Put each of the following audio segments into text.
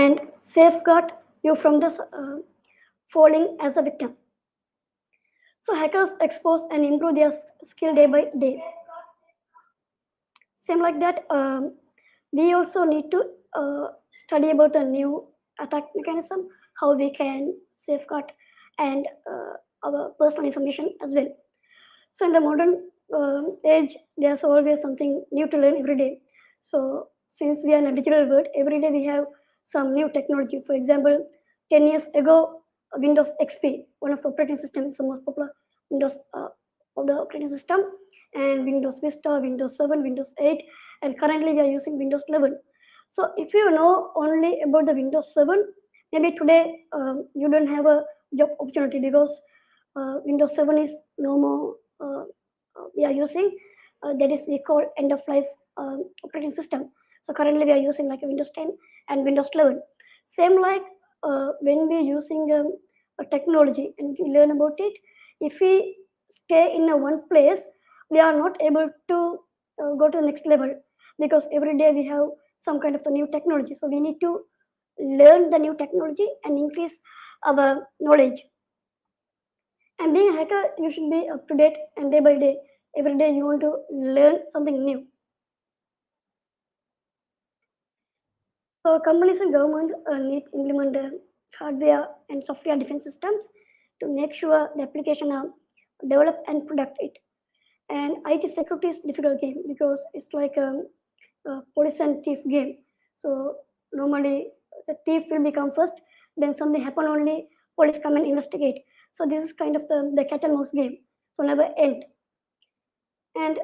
and safeguard you from the falling as a victim. So hackers expose and improve their skill day by day. Same like that, we also need to study about the new attack mechanism, how we can safeguard and our personal information as well. So in the modern age, there's always something new to learn every day. So since we are in a digital world, every day we have some new technology. For example, 10 years ago, Windows XP, one of the operating systems, the most popular Windows of the operating system, and Windows Vista, Windows 7, Windows 8, and currently we are using Windows 11. So if you know only about the Windows 7, maybe today you don't have a job opportunity because Windows 7 is no more we are using. That is we call end of life operating system. So currently we are using like a Windows 10 and Windows 11. Same like when we using a technology and we learn about it, if we stay in a one place, we are not able to go to the next level because every day we have some kind of the new technology. So we need to learn the new technology and increase our knowledge. And being a hacker, you should be up to date and day by day. Every day you want to learn something new. So companies and government need to implement hardware and software defense systems to make sure the application are developed and protect it. And IT security is difficult game because it's like a police and thief game. So normally the thief will become first, then something happen only, police come and investigate. So this is kind of the cat and mouse game. So never end. And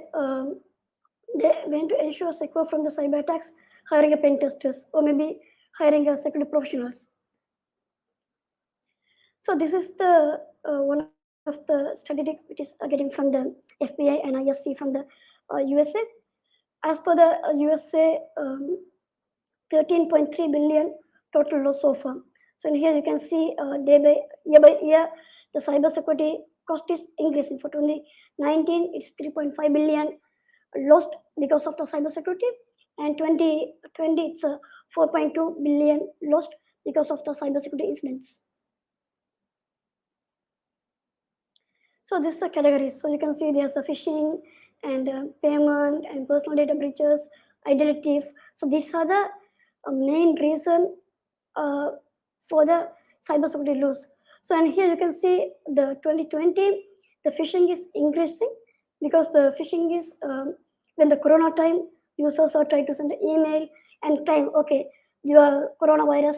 they want to ensure secure from the cyber attacks, hiring a pen testers or maybe hiring a security professionals. So this is the one of the statistic which is getting from the FBI and ISC from the USA. As per the USA, 13.3 billion total loss so far. So in here you can see year by year, the cybersecurity cost is increasing. For 2019, it's 3.5 billion lost because of the cybersecurity, and 2020 it's 4.2 billion lost because of the cybersecurity incidents. So this is the categories. So you can see there's a phishing and payment and personal data breaches, identity. So these are the main reason for the cybersecurity loss. So and here you can see the 2020, the phishing is increasing because the phishing is when the corona time, users are trying to send an email and claim, okay, your coronavirus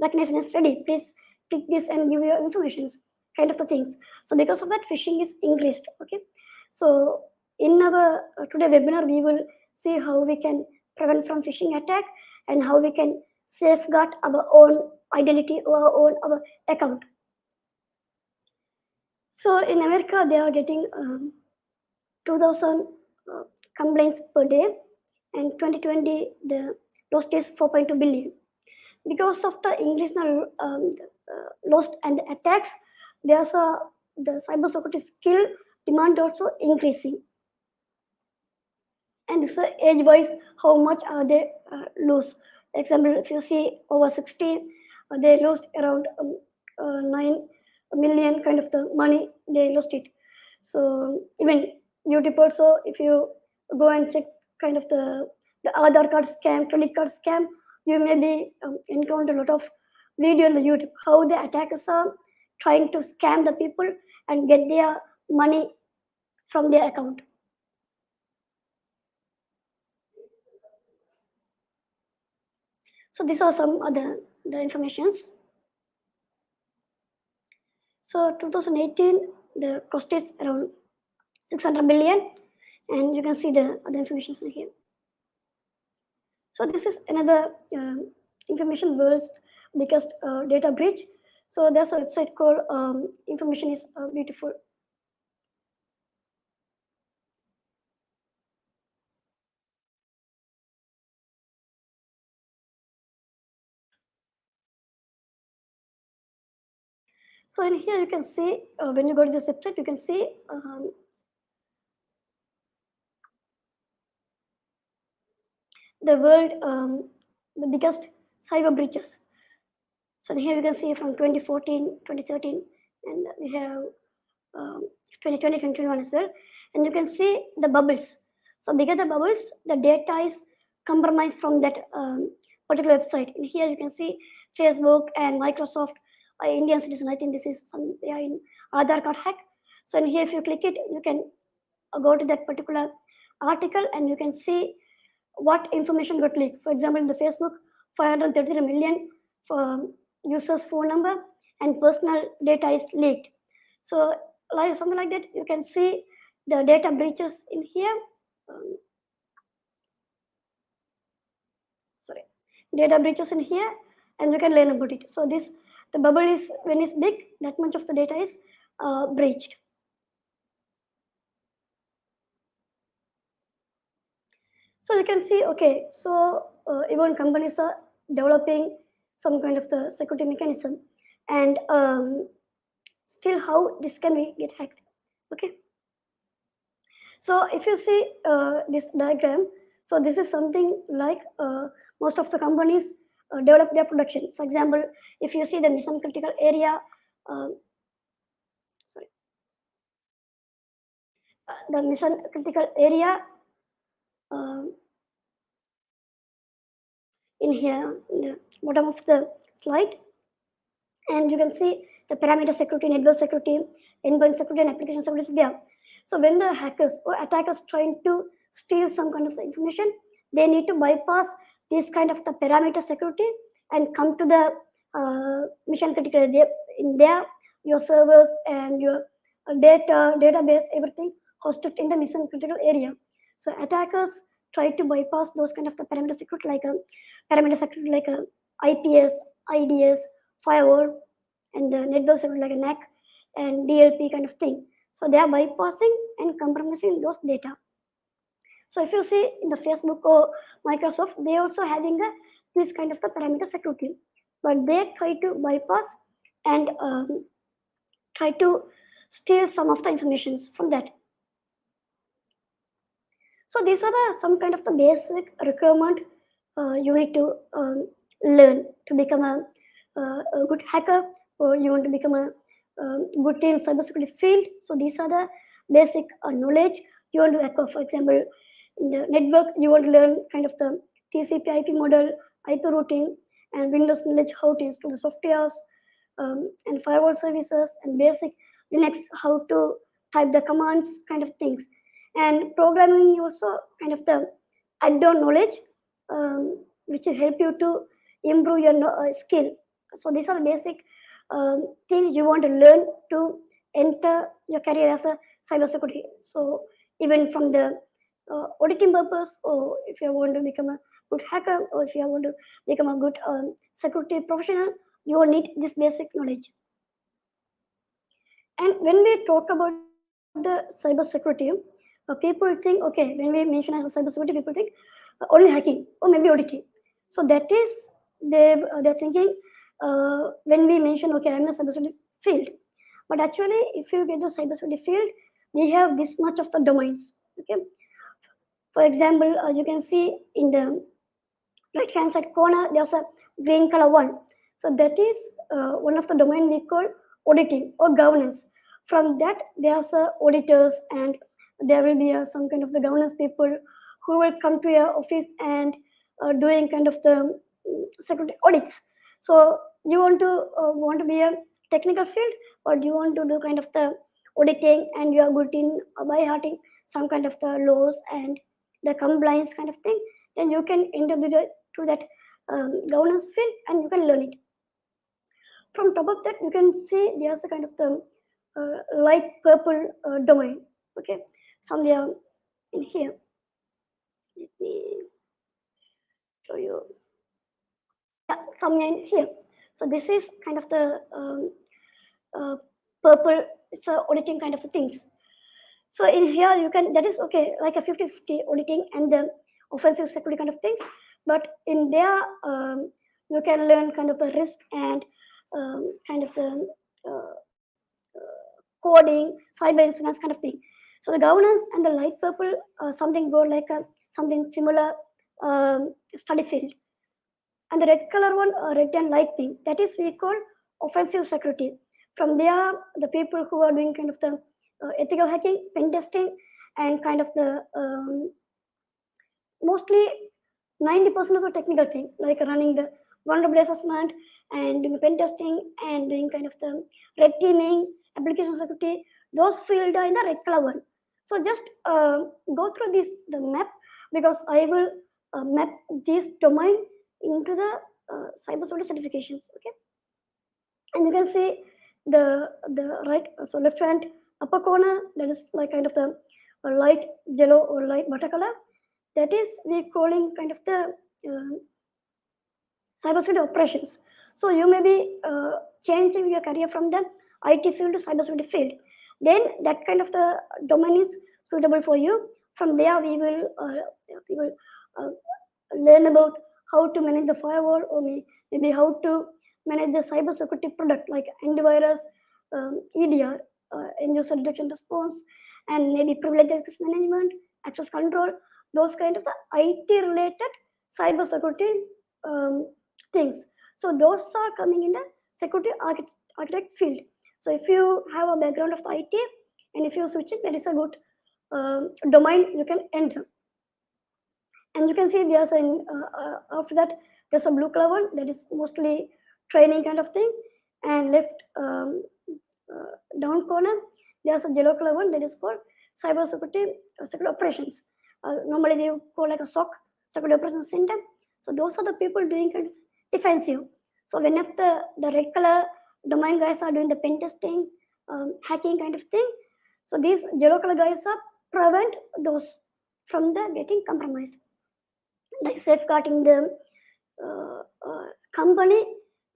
vaccination is ready. Please click this and give your information, kind of the things. So because of that, phishing is increased. Okay. So in our today webinar, we will see how we can prevent from phishing attack and how we can safeguard our own identity or our account. So in America, they are getting 2,000 complaints per day, and 2020 the lost is 4.2 billion. Because of the increase in lost and attacks, there's the cybersecurity skill demand also increasing. And this is age-wise, how much are they lose? Example, if you see over 16, they lost around 9 million kind of the money, they lost it. So even YouTube also, if you go and check kind of the Aadhaar card scam, credit card scam, you may be encounter a lot of video on the YouTube, how the attackers are trying to scam the people and get their money from their account. So these are some other the informations. So 2018, the cost is around 600 billion, and you can see the other information here. So this is another information world's biggest data breach. So there's a website called Information is Beautiful. So in here you can see when you go to this website, you can see the world, the biggest cyber breaches. So here you can see from 2014, 2013, and we have 2020, 2021 as well. And you can see the bubbles. So bigger the bubbles, the data is compromised from that particular website. And here you can see Facebook and Microsoft, Indian citizen. I think this is some in Aadhaar card hack. So in here, if you click it, you can go to that particular article and you can see what information got leaked. For example, in the Facebook, 533 million for users' phone number and personal data is leaked. So, like something like that, you can see the data breaches in here. Um, sorry, data breaches in here, and you can learn about it. So this the bubble is when it's big, that much of the data is breached. So you can see, okay, so even companies are developing some kind of the security mechanism, and still how this can be get hacked. Okay. So if you see this diagram, so this is something like most of the companies develop their production. For example, if you see the mission critical area, uh, sorry, the mission critical area uh, in here, in the bottom of the slide, and you can see the parameter security, network security, endpoint security, and application security is there. So when the hackers or attackers trying to steal some kind of information, they need to bypass this kind of the parameter security and come to the mission critical area. In there, your servers and your database, everything hosted in the mission critical area. So attackers try to bypass those kind of the parameter security like a parameter security like a IPS, IDS, firewall, and the network security like a NAC and DLP kind of thing. So they are bypassing and compromising those data. So if you see in the Facebook or Microsoft, they also having this kind of the parameter security, but they try to bypass and try to steal some of the information from that. So these are some kind of the basic requirement you need to learn to become a good hacker, or you want to become a good in cybersecurity field. So these are the basic knowledge you want to acquire. For example, in the network, you want to learn kind of the TCP/IP model, IP routing, and Windows knowledge, how to install the softwares, and firewall services, and basic Linux, how to type the commands, kind of things. And programming also kind of the add-on knowledge, which will help you to improve your skill. So these are the basic things you want to learn to enter your career as a cybersecurity. So even from the auditing purpose, or if you want to become a good hacker, or if you want to become a good security professional, you will need this basic knowledge. And when we talk about the cybersecurity, people think, okay, when we mention as a cybersecurity, people think only hacking or maybe auditing. So that is they're thinking when we mention, okay, I'm a cybersecurity field, but actually, if you get the cybersecurity field, we have this much of the domains. Okay, for example, you can see in the right hand side corner, there's a green color one. So that is one of the domain we call auditing or governance. From that, there's auditors, and there will be some kind of the governance people who will come to your office and doing kind of the security audits. So you want to be a technical field, or do you want to do kind of the auditing, and you are good in by hearting some kind of the laws and the compliance kind of thing, then you can enter to that governance field and you can learn it. From top of that, you can see there's a kind of the light purple domain. Okay, somewhere in here. Let me show you. Yeah, somewhere in here. So this is kind of the uh, purple. It's a auditing kind of things. So in here you can, that is okay, like a 50-50 auditing and the offensive security kind of things. But in there, you can learn kind of the risk and kind of the coding, cyber insurance kind of thing. So the governance and the light purple, something go like a something similar study field. And the red color one, red and lightning, that is we call offensive security. From there, the people who are doing kind of the ethical hacking, pen testing, and kind of the mostly 90% of the technical thing, like running the vulnerability assessment and doing pen testing and doing kind of the red teaming, application security, those fields are in the red color one. So just go through this the map, because I will map this domain into the cybersecurity certifications. Okay, and you can see the right, so left hand upper corner, that is like kind of the light yellow or light butter color, that is we calling kind of the uh, cybersecurity operations. So you may be changing your career from the IT field to cybersecurity field. Then that kind of the domain is suitable for you. From there, we will uh, learn about how to manage the firewall, or maybe how to manage the cybersecurity product like antivirus, EDR, end user detection response, and maybe privilege access management, access control, those kind of the IT related cybersecurity um, things. So those are coming in the security architect field. So if you have a background of IT and if you switch it, that is a good domain you can enter. And you can see there's after that there's a blue color one, that is mostly training kind of thing, and left down corner there's a yellow color one, that is called cyber security security operations. Normally we call like a SOC, security operations center. So those are the people doing kind of defensive. So when if the red color domain guys are doing the pen testing, hacking kind of thing, so these yellow color guys are prevent those from the getting compromised, like safeguarding the company,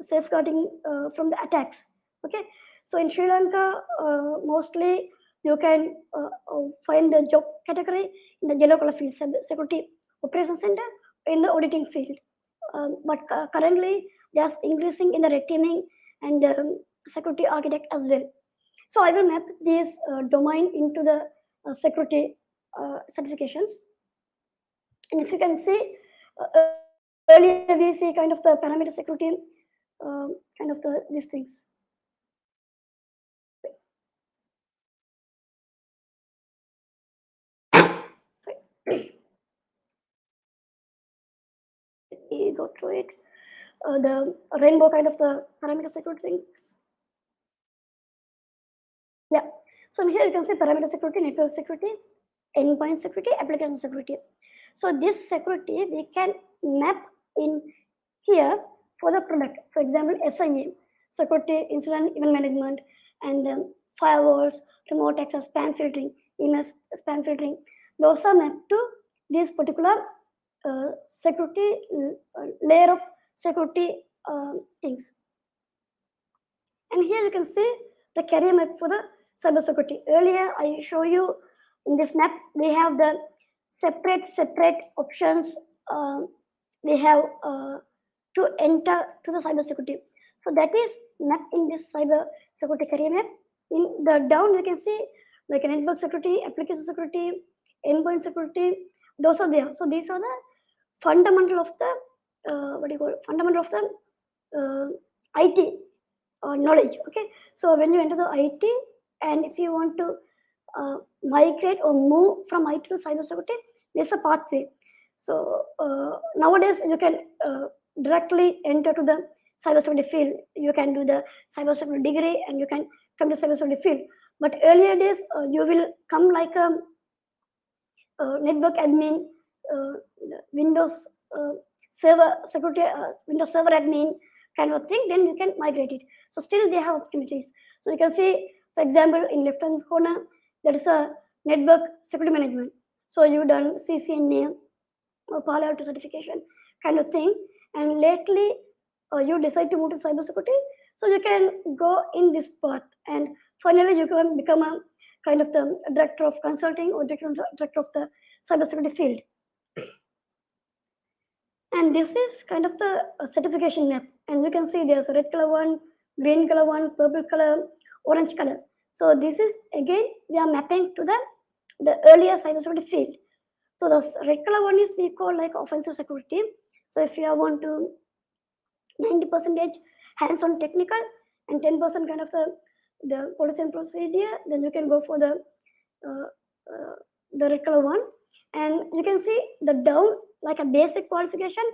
safeguarding from the attacks. Okay, so in Sri Lanka, mostly you can find the job category in the yellow color field, security operations center, in the auditing field. But currently, there's increasing in the red teaming and security architect as well. So I will map this domain into the security certifications. And if you can see, earlier we see kind of the parameter security, kind of these things. Let me go through it. The rainbow kind of the parameter security things. Yeah. So here you can see parameter security, network security, endpoint security, application security. So this security we can map in here for the product. For example, SIM, security incident event management, and firewalls, remote access, spam filtering, email spam filtering. Those are mapped to this particular security layer of security things. And here you can see the career map for the cybersecurity. Earlier, I show you in this map, we have the separate options we have to enter to the cybersecurity. So that is mapped in this cybersecurity career map. In the down, you can see like a network security, application security, endpoint security. Those are there. So these are the fundamental of the what do you call it? Fundamental of the IT knowledge. Okay, so when you enter the IT, and if you want to migrate or move from IT to cybersecurity, there's a pathway. So nowadays you can directly enter to the cybersecurity field. You can do the cybersecurity degree and you can come to cybersecurity field. But earlier days, you will come like a network admin, uh, Windows server security, Windows server admin kind of thing. Then you can migrate it. So still they have opportunities. So you can see, for example, in left hand corner there is a network security management. So you done CCNA or Palo Alto certification kind of thing, and lately you decide to move to cybersecurity. So you can go in this path, and finally you can become a kind of the director of consulting or director of the cybersecurity field. And this is kind of the certification map, and you can see there's a red color one, green color one, purple color, orange color. So this is again we are mapping to the earlier cybersecurity field. So the red color one is we call like offensive security. So if you want to 90 percentage hands-on technical, and 10% kind of the policy and procedure. Then you can go for uh, uh, the red color one, and you can see the down like a basic qualification.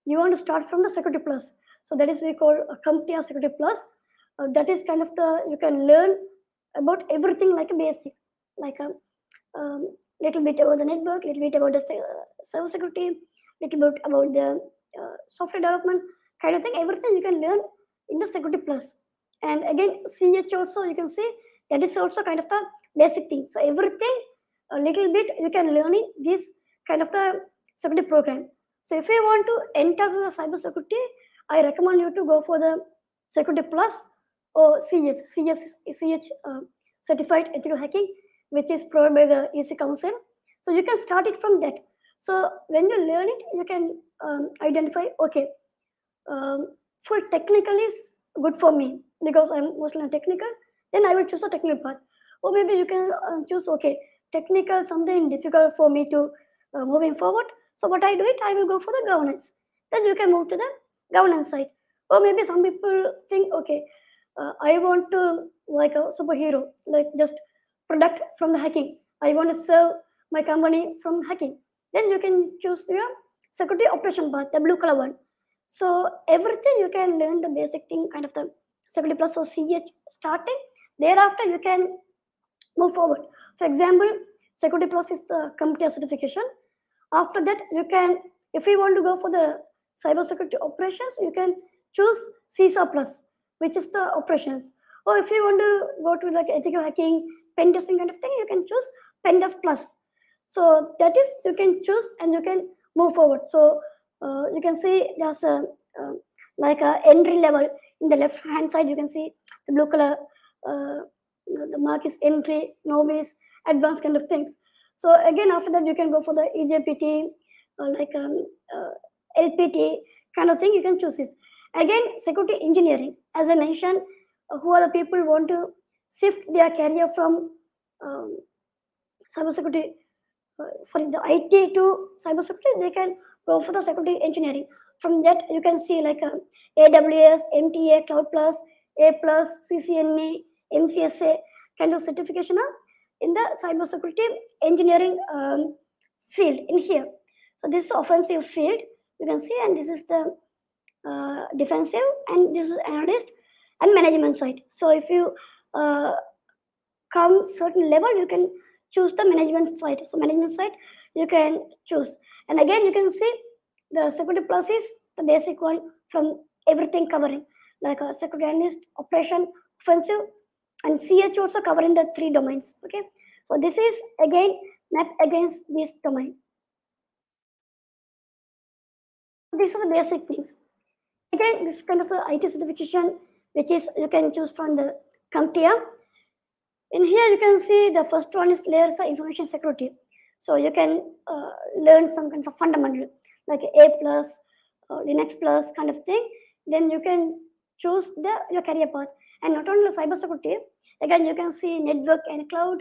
You want to start from the security plus, so that is we call a company of security plus. That is kind of the you can learn about everything like a basic, like a little bit about the network, little bit about the server security, little bit about the software development kind of thing. Everything you can learn in the security plus. And again, CH also you can see that is also kind of the basic thing. So everything a little bit you can learn in this kind of the security program. So if you want to enter the cyber security, I recommend you to go for the security plus or CH certified ethical hacking, which is provided by the EC Council. So you can start it from that. So when you learn it, you can identify, okay, full technical is good for me because I'm mostly technical. Then I will choose a technical path. Or maybe you can choose, okay, technical something difficult for me to moving forward. So what I do it, I will go for the governance. Then you can move to the governance side. Or maybe some people think, okay, I want to like a superhero, like just product from the hacking. I want to serve my company from hacking. Then you can choose your security operation path, the blue color one. So everything you can learn the basic thing, kind of the security plus or CH starting. Thereafter you can move forward. For example, security plus is the company certification. After that, you can, if you want to go for the cybersecurity operations, you can choose CISA plus, which is the operations. Or if you want to go to like ethical hacking, pen testing kind of thing, you can choose pen test plus. So that is you can choose and you can move forward. So you can see there's a like a entry level in the left hand side. You can see the blue color. The mark is entry, novice, advanced kind of things. So again, after that, you can go for the EJPT, like LPT kind of thing. You can choose it. Again, security engineering, as I mentioned, who are the people who want to shift their career from um, cybersecurity for the IT to cybersecurity, they can go for the security engineering. From that, you can see like AWS, MTA, Cloud Plus, A Plus, CCNA, MCSA kind of certification in the cybersecurity engineering field in here. So this is the offensive field you can see, and this is the defensive, and this is analyst and management side. So if you uh, come certain level, you can choose the management side. So management side you can choose, and again you can see the security plus is the basic one from everything covering like a security analyst, operation, offensive, and CH also covering the three domains. Okay, so this is again map against this domain. These are the basic things. Again, this kind of the IT certification, which is you can choose from the CompTIA. In here, you can see the first one is layers of information security. So you can learn some kinds of fundamental like A plus, Linux plus kind of thing. Then you can choose your career path. And not only cybersecurity, again you can see network and cloud,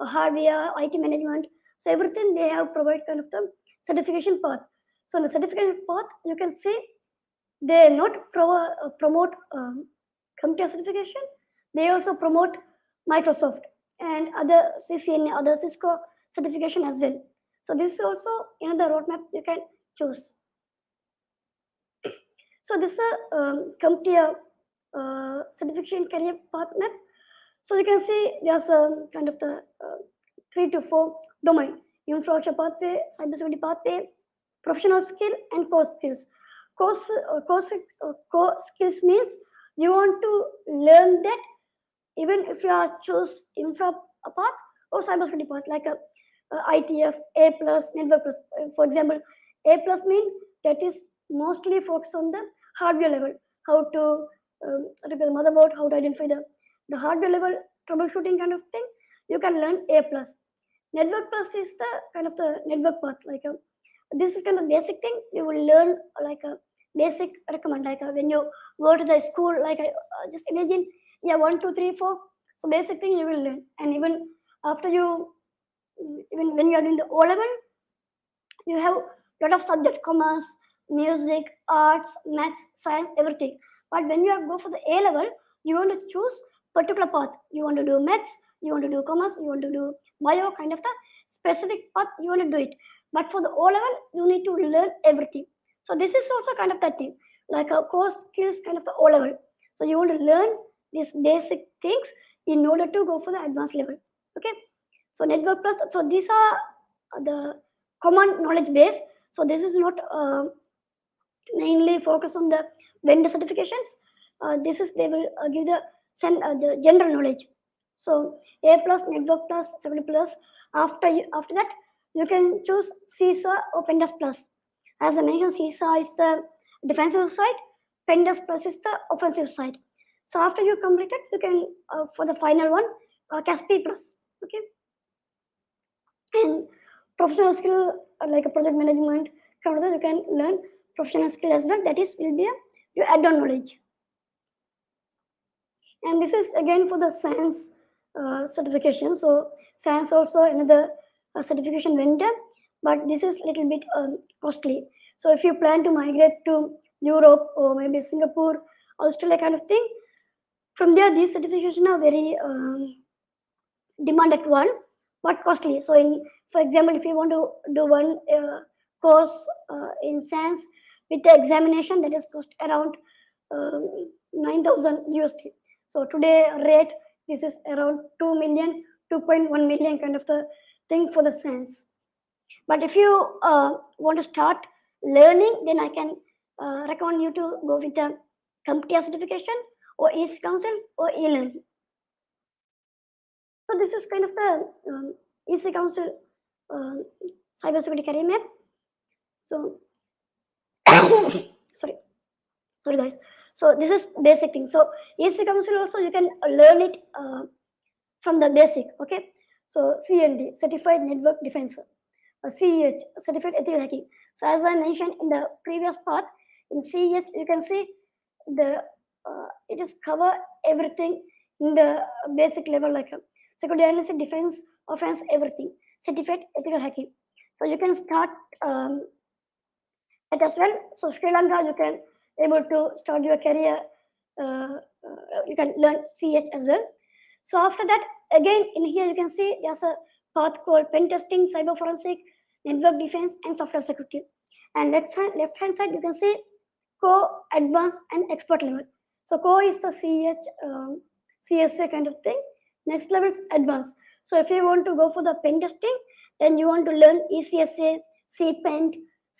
hardware, IT management. So everything they have provide kind of the certification path. So in the certification path, you can see they not promote computer certification. They also promote Microsoft and other CCNA, other Cisco certification as well. So this is also another roadmap you can choose. So this is a computer certification career path map. So you can see there's a kind of the 3 to 4 domain: infrastructure pathway, cybersecurity pathway, professional skill, and core skills. Core skills means you want to learn that even if you are choose infra path or cybersecurity path, like a ITF, A plus, network plus. For example, A plus mean that is mostly focused on the hardware level, how to repair the motherboard, how to identify the hardware level troubleshooting kind of thing. You can learn A plus. Network plus is the kind of the network path, like this is kind of basic thing you will learn, like a basic recommend, like when you go to the school, like just imagine, yeah, 1 2 3 4. So basic thing you will learn, and even after you, even when you are doing the O level, you have lot of subject, commerce, music, arts, maths, science, everything. But when you are go for the A level, you want to choose particular path. You want to do maths, you want to do commerce, you want to do bio, kind of the specific path you want to do it. But for the O level, you need to learn everything. So this is also kind of that thing, like a core skills kind of the O level. So you want to learn these basic things in order to go for the advanced level. Okay. So network plus. So these are the common knowledge base. So this is not mainly focus on the vendor certifications. This is they will give the general knowledge. So A plus, network plus, 70 plus. After that, you can choose CISA or Pendas plus. As I mentioned, CISA is the defensive side, Pendas plus is the offensive side. So after you complete it, you can for the final one, CASP plus. Okay, and professional skill like a project management, you can learn professional skill as well. That is will be your add-on knowledge. And this is again for the science certification. So science also another certification vendor, but this is little bit costly. So if you plan to migrate to Europe or maybe Singapore, Australia kind of thing, from there these certifications are very demanded one, but costly. So in, for example, if you want to do one course in science with the examination, that is cost around 9,000 USD. So today rate, this is around 2 million, 2.1 million kind of the thing for the science. But if you want to start learning, then I can recommend you to go with the CompTIA certification or East Council or e-learning. So this is kind of the EC Council cybersecurity career map. So sorry, sorry guys. So this is basic thing. So EC Council also you can learn it from the basic. Okay. So CND, Certified Network Defense, CEH, Certified Ethical Hacking. So as I mentioned in the previous part, in CEH you can see the it is cover everything in the basic level, like security analysis, defense, offense, everything. Certified ethical hacking. So you can start it as well. So Sri Lanka, you can able to start your career. You can learn CH as well. So after that, again in here you can see there's a path called pen testing, cyber forensic, network defense, and software security. And left hand side you can see core, advanced, and expert level. So core is the CH, CSA kind of thing. Next level is advanced. So if you want to go for the pen testing, then you want to learn ECSA, CPENT,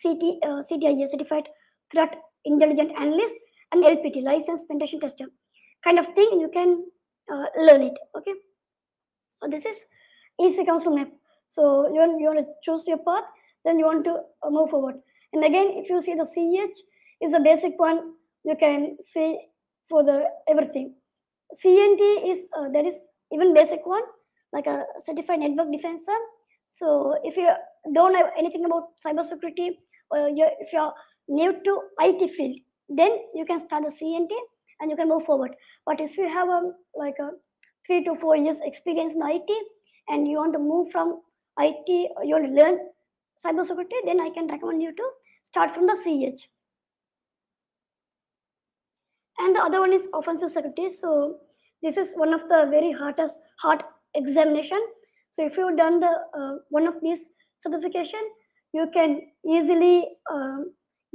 CTIA, Certified Threat Intelligent Analyst, and LPT, Licensed Penetration Tester, kind of thing. You can learn it. Okay. So this is EC Council map. So you want to choose your path, then you want to move forward. And again, if you see the CH is the basic one, you can see for the everything. CNT is that is even basic one, like a certified network defenser. So if you don't have anything about cybersecurity, or if you're new to IT field, then you can start the CNT and you can move forward. But if you have like a 3 to 4 years experience in IT and you want to move from IT, you want to learn cybersecurity, then I can recommend you to start from the CH. And the other one is offensive security. So this is one of the very hard examination. So if you've done the one of these certification, you can easily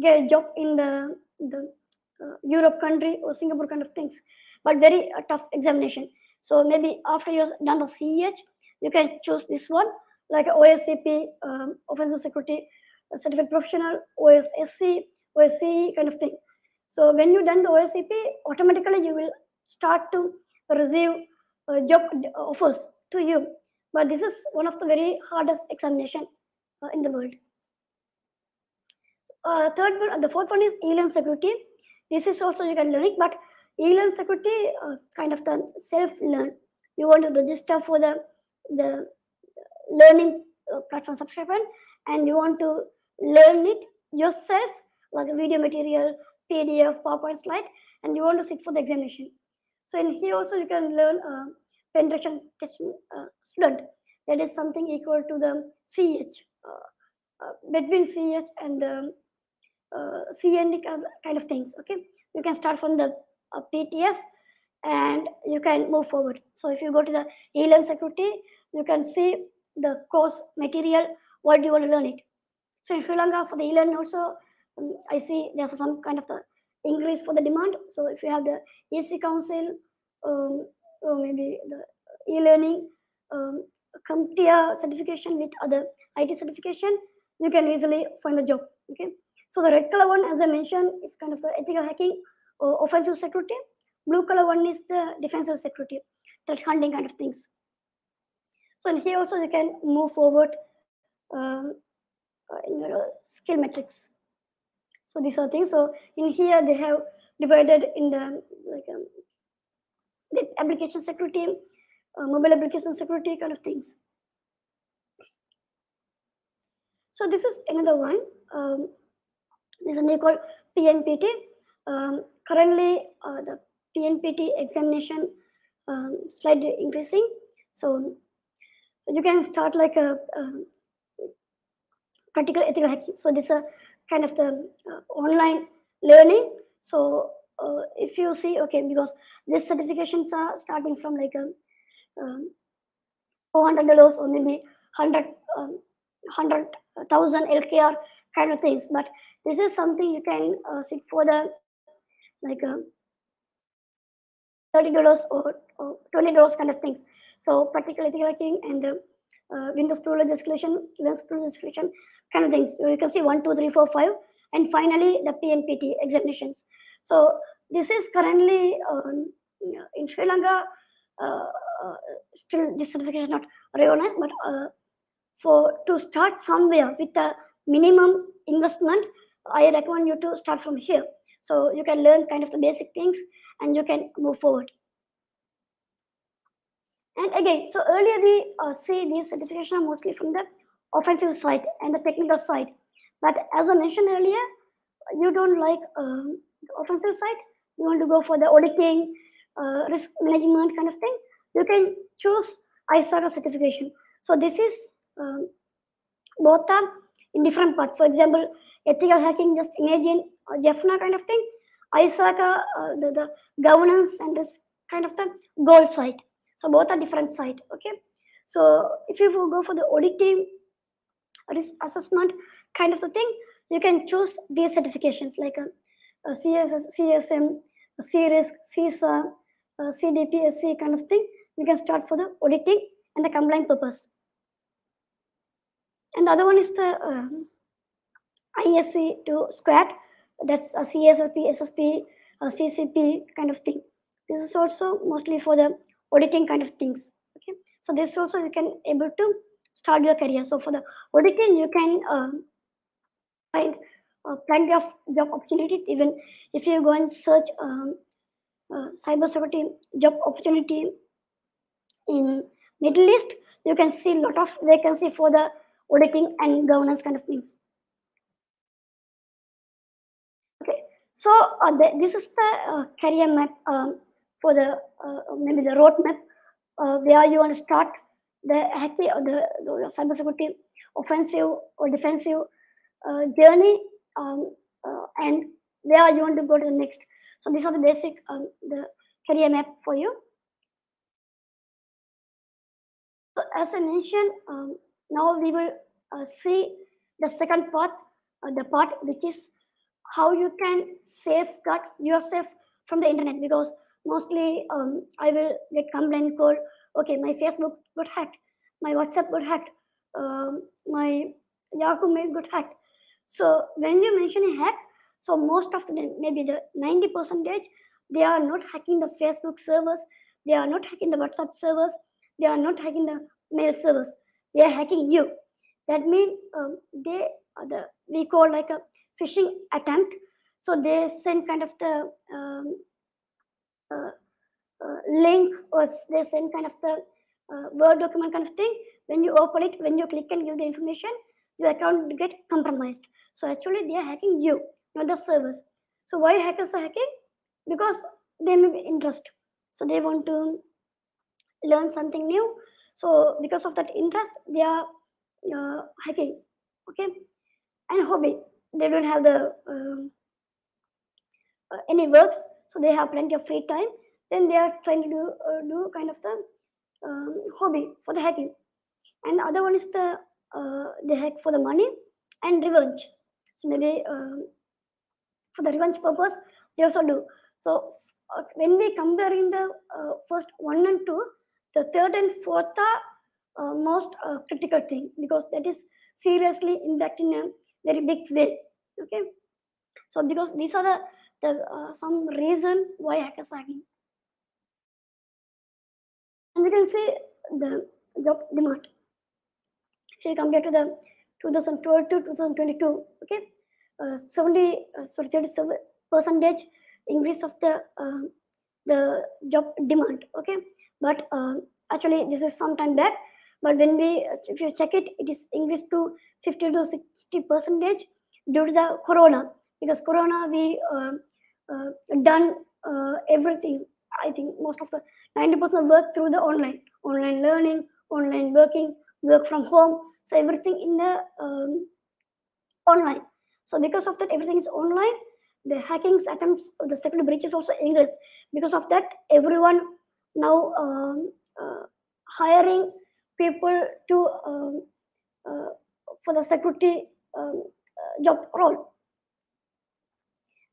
get a job in the Europe country or Singapore kind of things, but very tough examination. So maybe after you've done the CEH, you can choose this one, like OSCP, offensive security certificate professional, OSSC, OSCE kind of thing. So when you done the OSCP, automatically you will start to receive job offers to you. But this is one of the very hardest examination in the world. Third one, the fourth one is e-learn security. This is also you can learn it, but e-learn security kind of the self-learn. You want to register for the learning platform subscription, and you want to learn it yourself, like a video material, PDF, PowerPoint slide, and you want to sit for the examination. So in here also you can learn penetration test student. That is something equal to the CH. Between CH and the CND kind of things. Okay, you can start from the PTS and you can move forward. So if you go to the e-learn security, you can see the course material, what do you want to learn it. So in Sri Lanka for the e-learn also, I see there's some kind of the increase for the demand. So if you have the EC Council, or maybe the e-learning, um, CompTIA certification with other IT certification, you can easily find a job. Okay. So the red color one, as I mentioned, is kind of the ethical hacking or offensive security. Blue color one is the defensive security, threat hunting kind of things. So in here also you can move forward in your skill metrics. So these are things. So in here they have divided in the application security, mobile application security kind of things. So this is another one. This is a new called PNPT. Currently, the PNPT examination slightly increasing. So you can start like a practical ethical hacking. So this is a kind of the online learning. So if you see, okay, because these certifications are starting from like a $400 or maybe 100,000 LKR kind of things. But this is something you can sit for the like $30 or $20 kind of things. So particularly hacking and Windows privilege escalation, Linux privilege escalation kind of things. So you can see 1, 2, 3, 4, 5, and finally the PNPT examinations. So this is currently in Sri Lanka. Uh, uh, Still, this certification is not recognized, but for to start somewhere with a minimum investment, I recommend you to start from here. So you can learn kind of the basic things and you can move forward. And again, so earlier we see these certifications are mostly from the offensive side and the technical side. But as I mentioned earlier, you don't like the offensive side, you want to go for the auditing, risk management kind of thing, you can choose ISARA certification. So this is um, both are in different parts. For example, ethical hacking, just imagine Jeffna kind of thing. ISACA, the governance and this kind of the gold side. So both are different side. Okay. So if you go for the auditing risk assessment kind of the thing, you can choose these certifications like a CSS, CSM, CRISC, CISA, CDPSC kind of thing. You can start for the auditing and the compliance purpose. And the other one is the ISC to SQUAT, that's a CSLP, SSP, CCP kind of thing. This is also mostly for the auditing kind of things. Okay, so this also you can able to start your career. So for the auditing, you can find plenty of job opportunities. Even if you go and search cybersecurity job opportunity in Middle East, you can see a lot of vacancy for the auditing and governance kind of things. Okay, so this is the career map for the maybe the roadmap where you want to start the happy or the cybersecurity offensive or defensive journey, and where you want to go to the next. So these are the basic the career map for you. So as I mentioned, now we will see the second part, the part which is how you can safeguard yourself from the internet, because mostly I will get complaint called, okay, my Facebook got hacked, my WhatsApp got hacked, my Yahoo mail got hacked. So when you mention a hack, so most of the maybe the 90% they are not hacking the Facebook servers, they are not hacking the WhatsApp servers, they are not hacking the mail servers, they are hacking you. That means they we call like a phishing attempt. So they send kind of the uh, link, or they send kind of the Word document kind of thing. When you open it, when you click and give the information, your account will get compromised. So actually they are hacking you, not the servers. So why hackers are hacking? Because they may be interest. So they want to learn something new. So because of that interest, they are hacking. Okay, and hobby. they don't have the any works, so they have plenty of free time. Then they are trying to do kind of the hobby for the hacking, and the other one is the hack for the money and revenge. So maybe for the revenge purpose, they also do. So when we compare in the first one and two, the third and fourth are most critical thing, because that is seriously impacting a very big way. Okay, so because these are the some reason why hackers are hacking, and we can see the job demand. If you compare to the 2012 to 2022, okay, 37 percentage increase of the job demand. Okay, but actually this is some time back. But when we, if you check it, it is increased to 50 to 60 percentage due to the corona. Because corona, we done everything. I think most of the 90% of work through the online learning, online working, work from home. So everything in the online. So because of that, everything is online. The hacking attempts, the security breaches also increase. Because of that, everyone now hiring people to uh, for the security job role.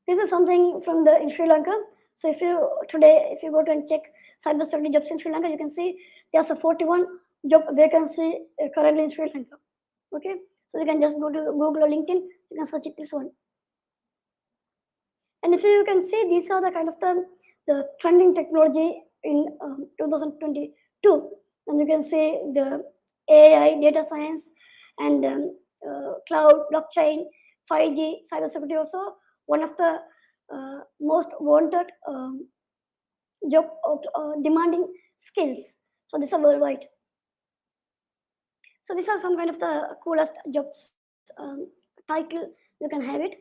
This is something from the in Sri Lanka. So if you today, if you go to and check cybersecurity jobs in Sri Lanka, you can see there's a 41 job vacancy currently in Sri Lanka. Okay, so you can just go to Google or LinkedIn, you can search it this one. And if you can see, these are the kind of the trending technology in 2022. And you can see the AI, data science, and cloud, blockchain, 5G, cybersecurity also one of the most wanted job demanding skills. So these are worldwide. So these are some kind of the coolest jobs title, you can have it.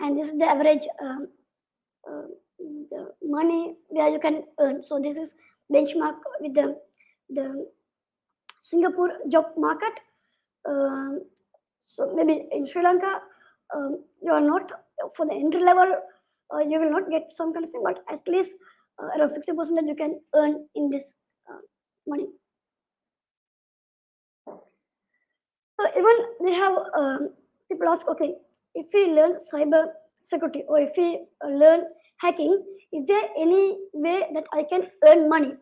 And this is the average uh, the money where you can earn. So this is benchmark with the Singapore job market. So maybe in Sri Lanka, you are not for the entry level. You will not get some kind of thing, but at least around 60% you can earn in this money. So even we have people ask, okay, if we learn cyber security or if we learn hacking, is there any way that I can earn money?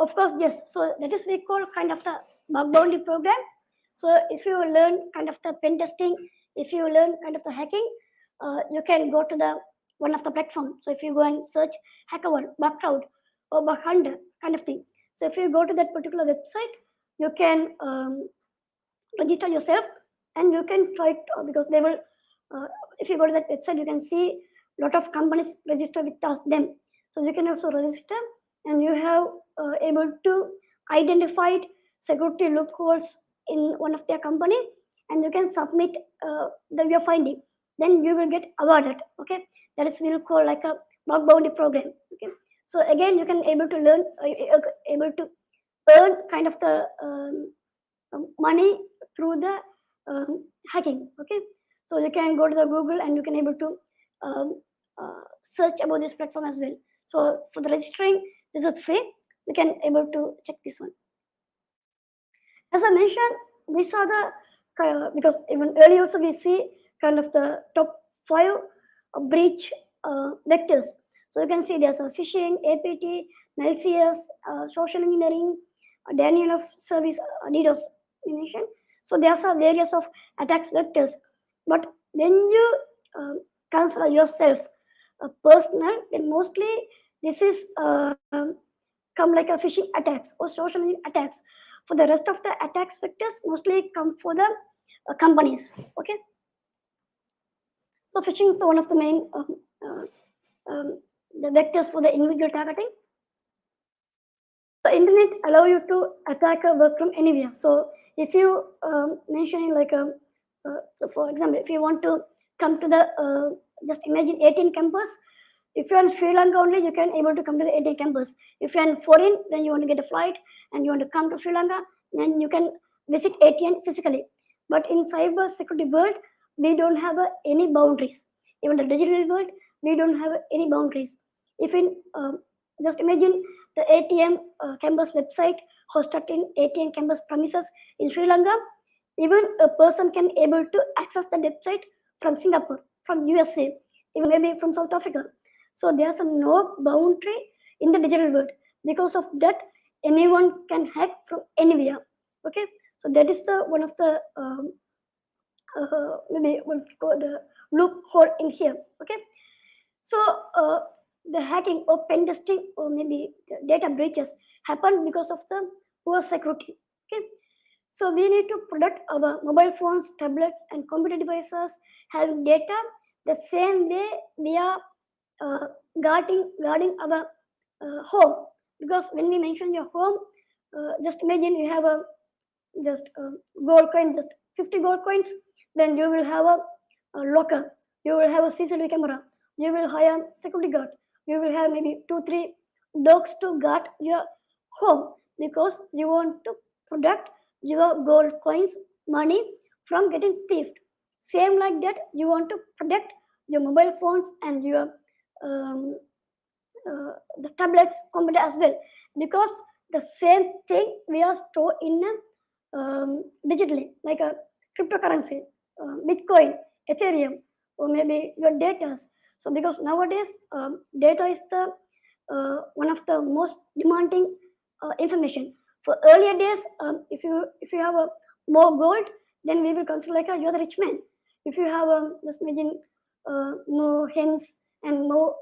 Of course, yes. So that is we call kind of the bug bounty program. So if you learn kind of the pen testing, if you learn kind of the hacking, you can go to the one of the platform. So if you go and search HackerOne, Bugcrowd, or Bughunter kind of thing. So if you go to that particular website, you can register yourself, and you can try it, because they will. If you go to that website, you can see a lot of companies register with us, them. So you can also register, and you have able to identify security loopholes in one of their company, and you can submit the your finding. Then you will get awarded. Okay, that is we will call like a bug bounty program. Okay, so again you can able to learn, able to earn kind of the money through the hacking. Okay, so you can go to the Google and you can able to search about this platform as well. So for the registering, this is free. You can able to check this one. As I mentioned, these are the because even earlier also we see kind of the top 5 breach vectors. So you can see there's a phishing, APT, malicious, social engineering, denial of service, DDoS mentioned. So there are various of attacks vectors. But when you consider yourself personal, then mostly this is come like a phishing attacks or social engineering attacks. For the rest of the attacks vectors, mostly come for the companies. Okay, so phishing is one of the main the vectors for the individual targeting. The internet allow you to attack a work from anywhere. So if you mentioning like so for example, if you want to come to the just imagine 18 campus. If you're in Sri Lanka only, you can able to come to the 18 campus. If you're in foreign, then you want to get a flight and you want to come to Sri Lanka, then you can visit 18 physically. But in cyber security world, we don't have any boundaries. Even the digital world, we don't have any boundaries. If in just imagine the ATM campus website hosted in ATM campus premises in Sri Lanka, even a person can able to access the website from Singapore, from USA, even maybe from South Africa. So there's no boundary in the digital world. Because of that, anyone can hack from anywhere. Okay, so that is the one of the maybe we'll call the loophole in here. Okay, so the hacking or pen testing or maybe the data breaches happen because of the poor security. Okay, so we need to protect our mobile phones, tablets, and computer devices having data the same way we are uh, guarding our home. Because when we mention your home, just imagine you have a just gold coin, just 50 gold coins, then you will have a locker, you will have a CCTV camera, you will hire security guard, you will have maybe 2 3 dogs to guard your home because you want to protect your gold coins money from getting thieved. Same like that, you want to protect your mobile phones and your um, the tablets computer as well, because the same thing we are stored in digitally, like a cryptocurrency, Bitcoin, Ethereum, or maybe your data. So because nowadays data is the one of the most demanding information. For earlier days, if you have a more gold, then we will consider like a, you're the rich man. If you have just imagine more hens and more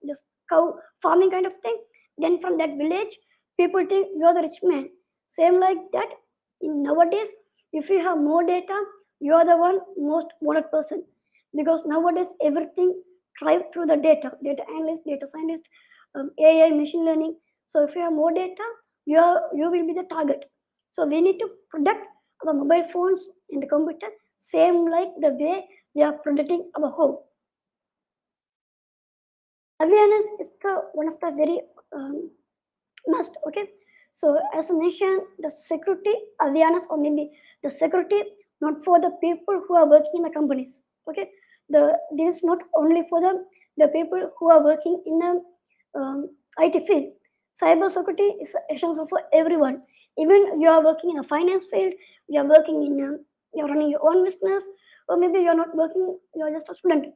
just cow farming kind of thing, then from that village, people think you are the rich man. Same like that, in nowadays, if you have more data, you are the one most wanted person, because nowadays everything thrive through the data analyst, data scientist, AI, machine learning. So if you have more data, you will be the target. So we need to protect our mobile phones and the computer same like the way we are protecting our home. Awareness is one of the very must. Okay, so as I mentioned, the security awareness, or maybe the security not for the people who are working in the companies. Okay, this is not only for the people who are working in the IT field. Cybersecurity is essential for everyone. Even you are working in a finance field, you are working in you're running your own business, or maybe you're not working, you're just a student.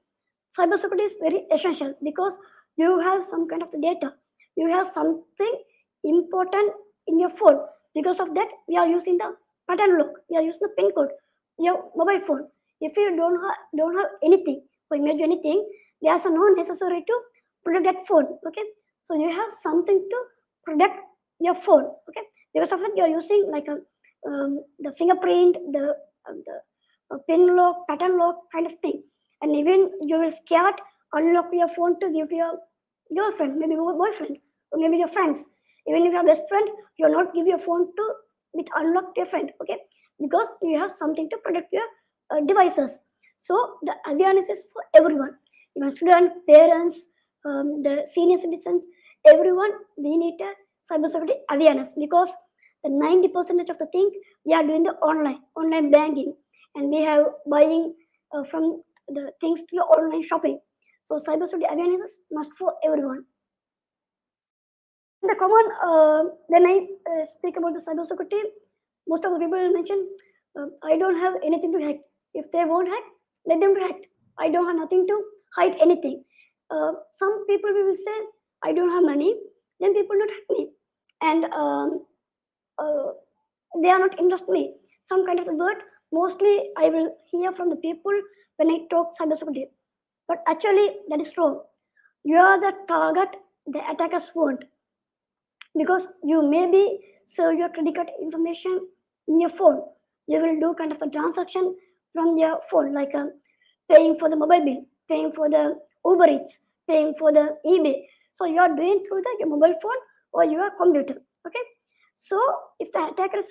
Cybersecurity is very essential because you have some kind of the data, you have something important in your phone. Because of that, we are using the pattern lock, we are using the pin code, your mobile phone. If you don't have anything or imagine anything, there's no necessary to protect that phone. Okay, so you have something to protect your phone. Okay, because of it, you are using like a the fingerprint, the pin lock, pattern lock kind of thing. And even you will scared unlock your phone to give to your girlfriend, maybe boyfriend, or maybe your friends. Even if you have best friend, you'll not give your phone to with unlocked your friend. Okay, because you have something to protect your devices. So the awareness is for everyone, even student, parents, the senior citizens, everyone. We need a cybersecurity awareness because the 90% of the thing we are doing the online banking, and we have buying from the things to your online shopping. So cybersecurity awareness is must for everyone. The common when I speak about the cybersecurity, most of the people will mention, I don't have anything to hack. If they won't hack, let them to hack. I don't have nothing to hide anything. Some people will say, I don't have money, then people not hack me, and uh, they are not interested me. Some kind of the word. Mostly, I will hear from the people when I talk cybersecurity. But actually, that is wrong. You are the target the attackers want, because you maybe serve your credit card information in your phone. You will do kind of a transaction from your phone, like paying for the mobile bill, paying for the Uber Eats, paying for the eBay. So you are doing through your mobile phone or your computer. Okay. So if the attackers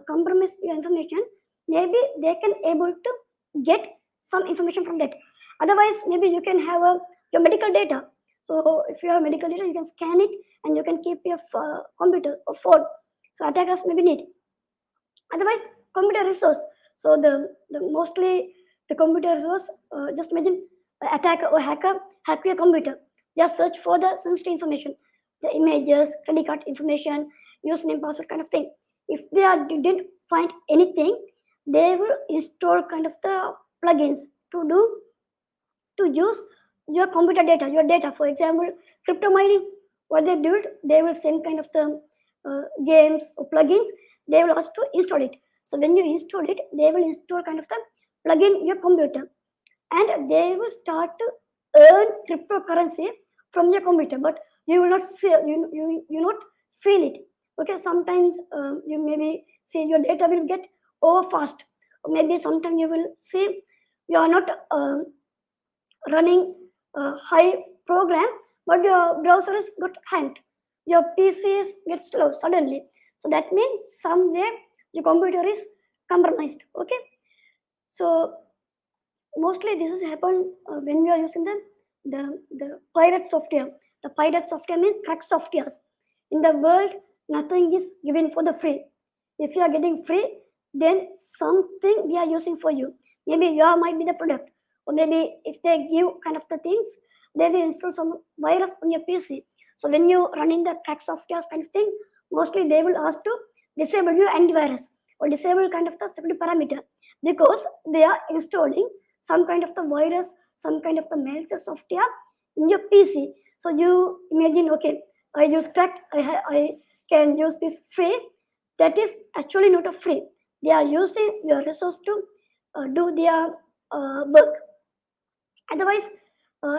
compromise your information, maybe they can able to get some information from that. Otherwise, maybe you can have your medical data. So if you have medical data, you can scan it and you can keep your computer or phone. So attackers maybe need. Otherwise, computer resource. So the mostly The computer was just imagine attacker or hacker hack your computer. They search for the sensitive information, the images, credit card information, username, password kind of thing. If they didn't find anything, they will install kind of the plugins to do to use your computer data, your data. For example, crypto mining, what they do, they will send kind of the games or plugins. They will also install it. So when you install it, they will install kind of the plugin in your computer, and they will start to earn cryptocurrency from your computer. But you will not see, you not feel it. Okay, sometimes you maybe see your data will get over fast, or maybe sometimes you will see you are not running a high program, but your browser is got hanged. Your PC is get slow suddenly. So that means somewhere your computer is compromised. Okay, so mostly this has happened when we are using the pirate software. The pirate software means crack softwares. In the world, nothing is given for the free. If you are getting free, then something they are using for you. Maybe you might be the product, or maybe if they give kind of the things, they will install some virus on your PC. So when you running the crack softwares kind of thing, mostly they will ask to disable your antivirus or disable kind of the security parameter, because they are installing some kind of the virus, some kind of the malicious software in your PC. So you imagine, okay, I use crack, I can use this free. That is actually not a free. They are using your resource to do their work. Otherwise,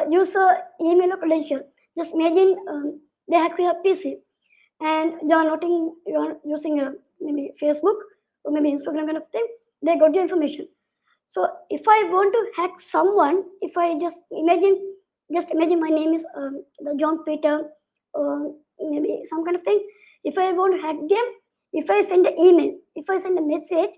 use a email or credential. Just imagine they hack your PC, and you are not in, you are using maybe Facebook or maybe Instagram kind of thing. They got your information. So if I want to hack someone, if I just imagine my name is the John Peter, or maybe some kind of thing. If I want to hack them, if I send an email, if I send a message,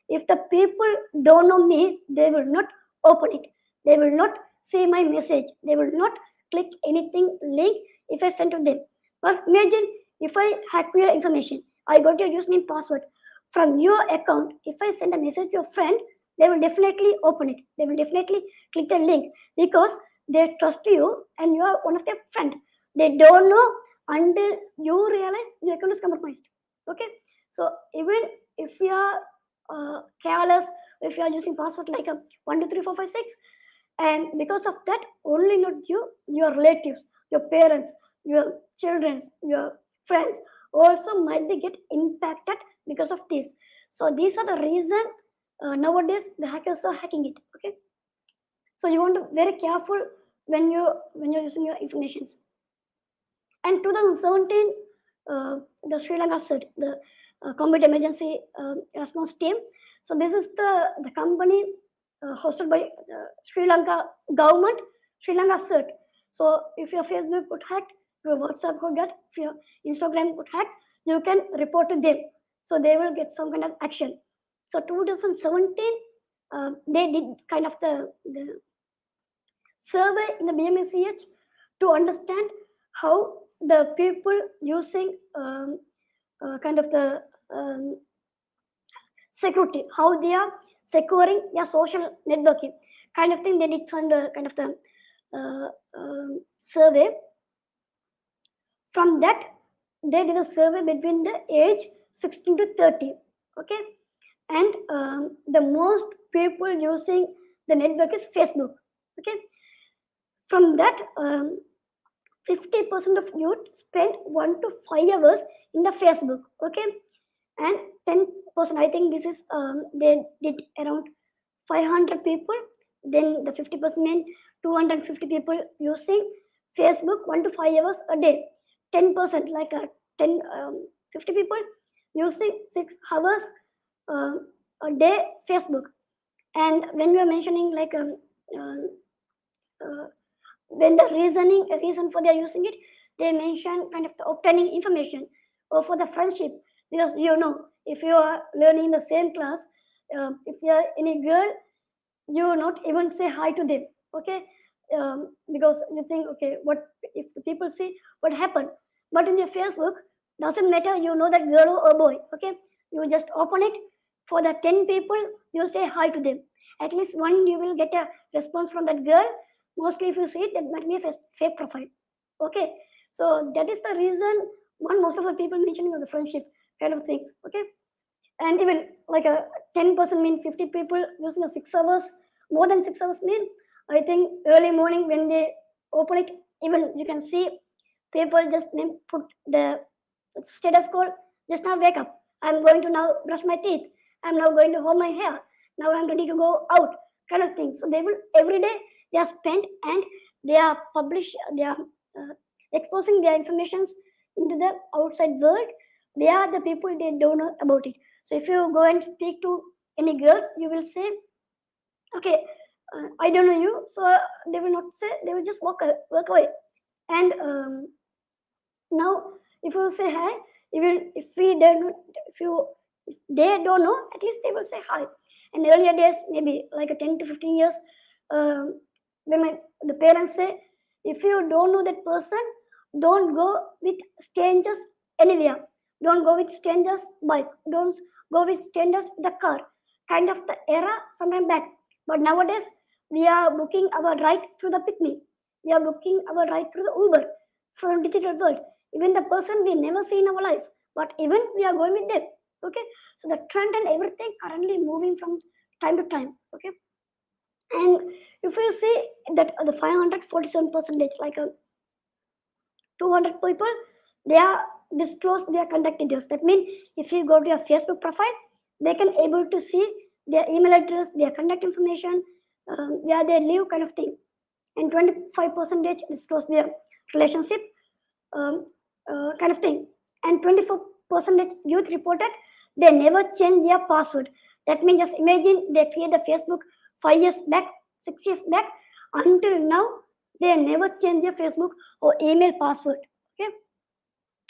if the people don't know me, they will not open it. They will not see my message. They will not click anything link if I send to them. But imagine if I hack your information, I got your username password from your account. If I send a message to your friend, they will definitely open it. They will definitely click the link, because they trust you and you are one of their friend. They don't know until you realize your account is compromised. Okay, so even if you are careless, if you are using password like a 1 2 3 4 5 6, and because of that, only not you, your relatives, your parents, your children, your friends also might be get impacted because of this. So these are the reason nowadays the hackers are hacking it. Okay, so you want to be very careful when you're using your information. And 2017, the Sri Lanka said the combat emergency response team. So this is the company hosted by Sri Lanka government. Sri Lanka CERT. So if your Facebook got hacked, your WhatsApp got hacked, if your Instagram got hacked, you can report to them. So they will get some kind of action. So 2017, they did kind of the survey in the BMCH to understand how the people using kind of the security, how they are securing their social networking kind of thing. They did some kind of the survey. From that, they did a survey between the age 16 to 30. Okay, and the most people using the network is Facebook. Okay, from that, 50% of youth spend 1 to 5 hours in the Facebook. Okay, and 10%, I think this is they did around 500 people. Then the 50% mean 250 people using Facebook 1 to 5 hours a day. 10%, like 10 50 people using 6 hours uh, a day Facebook. And when we are mentioning like uh, when the reason for their using it, they mention kind of the obtaining information or for the friendship. Because if you are learning in the same class, if there are any girl, you will not even say hi to them. Okay, because you think, okay, what if the people see what happened. But in your Facebook, doesn't matter, that girl or boy. Okay, you just open it, for the 10 people you say hi to them. At least one you will get a response from that girl. Mostly if you see it, that might be a fake profile. Okay, so that is the reason one most of the people mentioning of the friendship kind of things. Okay, and even like a 10% mean 50 people using a 6 hours, more than 6 hours mean, I think early morning when they open it, even you can see people just put the status code, just now wake up, I'm going to now brush my teeth, I'm now going to hold my hair, now I'm ready to go out, kind of thing. So they will every day they are spent, and they are they are exposing their informations into the outside world. They are the people, they don't know about it. So if you go and speak to any girls, you will say, okay, I don't know you. So they will not say, they will just walk away. And now, if you say hi, even if we don't, if they don't know, at least they will say hi. And earlier days, maybe like a 10 to 15 years, when the parents say, if you don't know that person, don't go with strangers anywhere. Don't go with strangers bike. Don't go with strangers the car. Kind of the era sometime back. But nowadays, we are booking our ride through the picnic. We are booking our ride through the Uber from digital world. Even the person we never see in our life, but even we are going with them. Okay, so the trend and everything currently moving from time to time. Okay, and if you see that the 547 percentage, like a 200 people, they are disclose their contact details. That means if you go to your Facebook profile, they can able to see their email address, their contact information, where they live, kind of thing. And 25 percentage disclose their relationship, um, kind of thing. And 24% youth reported they never change their password. That means just imagine they create the Facebook 5 years back, 6 years back, until now they never change their Facebook or email password. Okay,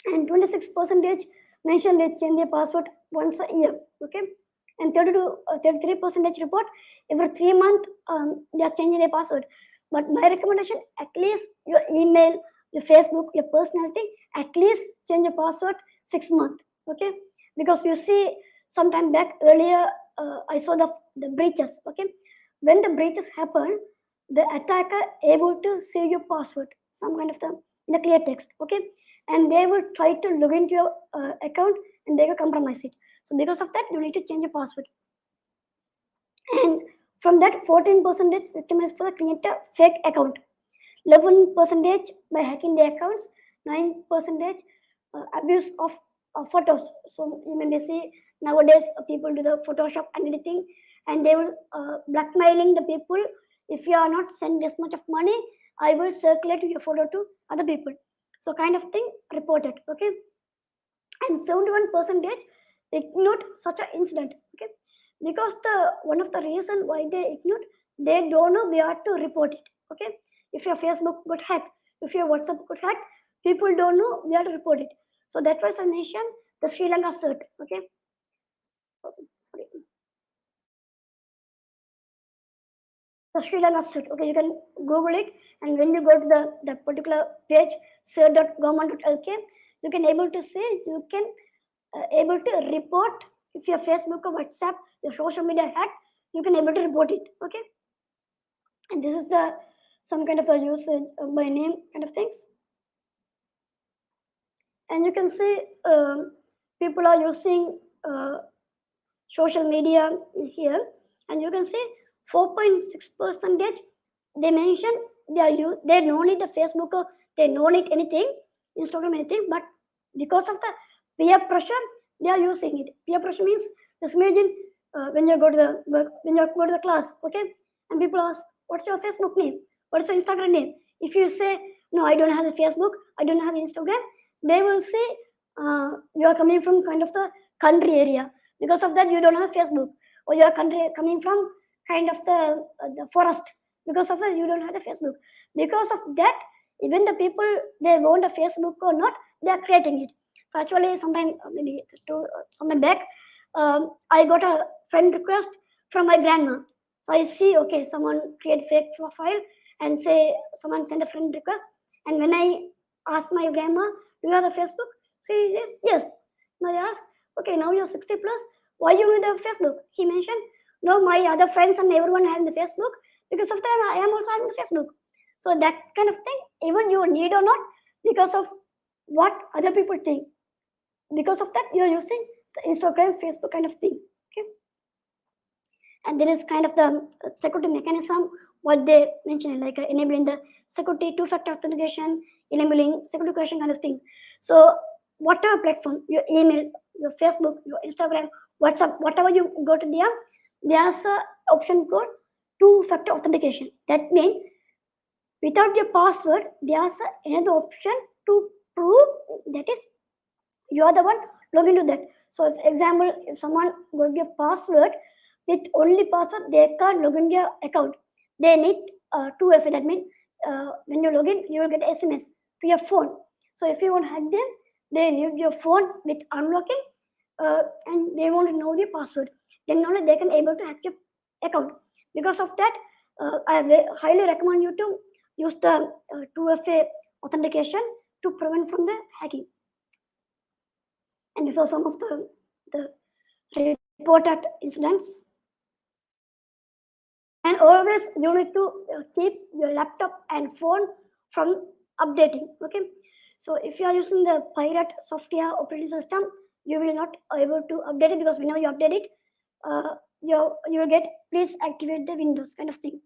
and 26% mentioned they change their password once a year. Okay, and 33% report every 3 months they are changing their password. But my recommendation, at least your email, your Facebook, your personality, at least change your password 6 months. Okay, because you see, sometime back earlier, I saw the breaches. Okay, when the breaches happen, the attacker able to save your password, some kind of the clear text. Okay, and they will try to log into your account, and they will compromise it. So because of that, you need to change your password. And from that, 14% victimized for the create a fake account, 11% by hacking their accounts, 9% abuse of photos. So you may see nowadays people do the Photoshop and anything, and they will blackmailing the people. If you are not send this much of money, I will circulate your photo to other people. So kind of thing reported. Okay, and 71% ignored such an incident. Okay, because the one of the reason why they ignored, they don't know where to report it. Okay, if your Facebook got hacked, if your WhatsApp got hacked, people don't know where to report it. So that was a nation, the Sri Lanka cert. Okay, sorry, the Sri Lanka cert. Okay, you can Google it, and when you go to the particular page, cert.government.lk, you can able to see, you can able to report if your Facebook or WhatsApp, your social media hacked, you can able to report it. Okay, and this is the some kind of a usage by name kind of things. And you can see people are using social media here, and you can see 4.6% they mention they don't need the Facebook, or they don't need anything, Instagram, anything, but because of the peer pressure, they are using it. Peer pressure means, just imagine when you go to the work, when you go to the class, okay, and people ask, what's your Facebook name? What's your Instagram name? If you say, no, I don't have a Facebook, I don't have Instagram, they will say you are coming from kind of the country area. Because of that, you don't have Facebook, or you are coming from kind of the forest. Because of that, you don't have the Facebook. Because of that, even the people, they want a Facebook or not, they are creating it. So actually, sometime maybe sometime back, I got a friend request from my grandma. So I see, okay, someone create fake profile and say someone send a friend request. And when I ask my grandma, do you have a Facebook? She says yes. Now I ask, okay, now you're 60 plus. Why you need a Facebook? He mentioned, Now my other friends and everyone having the Facebook. Because of that, I am also having the Facebook. So that kind of thing, even you need or not, because of what other people think. Because of that, you're using the Instagram, Facebook kind of thing. Okay. And there is kind of the security mechanism what they mentioned, like enabling the security two-factor authentication, enabling security question kind of thing. So whatever platform, your email, your Facebook, your Instagram, WhatsApp, whatever you go to there, there's a option called two-factor authentication. That means without your password, there's another option to prove that is you are the one log into that. So if example, if someone got your password, with only password they can't log in your account. They need 2FA. That means when you log in, you will get SMS to your phone. So if you want to hack them, they need your phone with unlocking, and they want to know the password. Then only they can able to hack your account. Because of that, I highly recommend you to use the 2FA authentication to prevent from the hacking. And these are some of the reported incidents. And always you need to keep your laptop and phone from updating. Okay, so if you are using the pirate software operating system, you will not able to update it, because whenever you update it, you will get please activate the Windows kind of thing.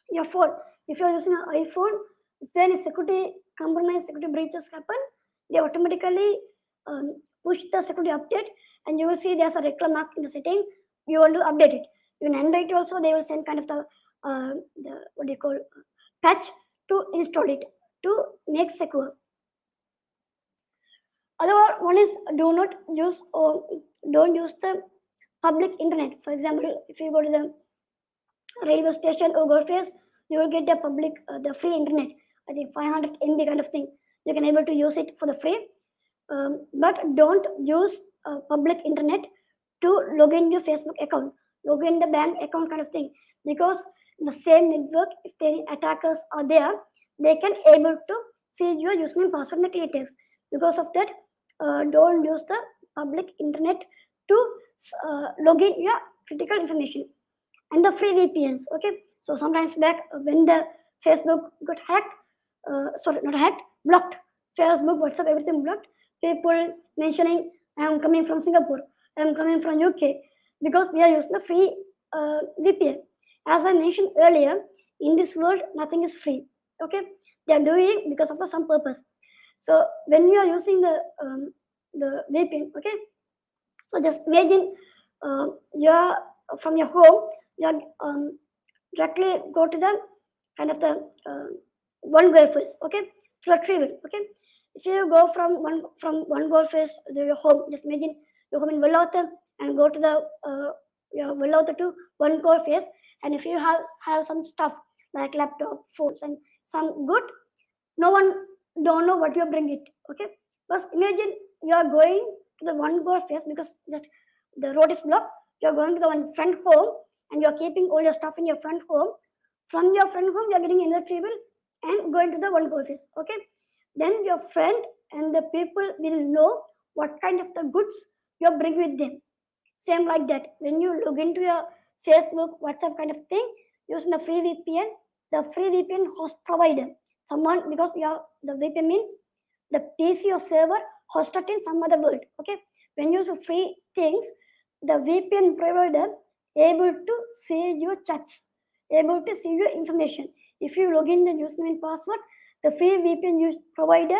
Your phone, if you are using an iPhone, if there is security compromise, security breaches happen, they automatically push the security update, and you will see there's a reclam mark in the setting. You want to update it. In Android also, they will send kind of the what do you call patch to install it to make secure. Other one is do not use or don't use the public internet. For example, if you go to the railway station or golfers, you will get the public the free internet. I think 500 MB kind of thing. You can able to use it for the free, but don't use public internet to log in your Facebook account, log in the bank account kind of thing, because the same network, if any attackers are there, they can able to see your username, password, and clear text. Because of that, don't use the public internet to log in your critical information. And the free VPNs. Okay, so sometimes back when the Facebook got hacked, sorry, not hacked, blocked. Facebook, WhatsApp, everything blocked. People mentioning, I am coming from Singapore, I am coming from UK, because they are using the free VPN. As I mentioned earlier, in this world, nothing is free. Okay, they are doing because of some purpose. So when you are using the VPN, okay, so just imagine you're from your home, you're directly go to the kind of the one goal first, okay, to a tree. Okay, if you go from one goal first to your home, just imagine your home in Vellota and go to the your Vellota to one goal face, and if you have some stuff like laptop, phones, and some good, no one don't know what you bring it. Okay, but imagine you are going to the one goal face because just the road is blocked. You are going to the one friend home and you are keeping all your stuff in your friend home. From your friend home, you are getting another tribal and going to the one goal face. Okay, then your friend and the people will know what kind of the goods you bring with them. Same like that, when you log into your Facebook, WhatsApp kind of thing, using the free VPN, the free VPN host provider, someone, because you are the VPN mean the PC or server hosted in some other world. Okay, when you use free things, the VPN provider able to see your chats, able to see your information. If you log in the username and password, the free VPN use provider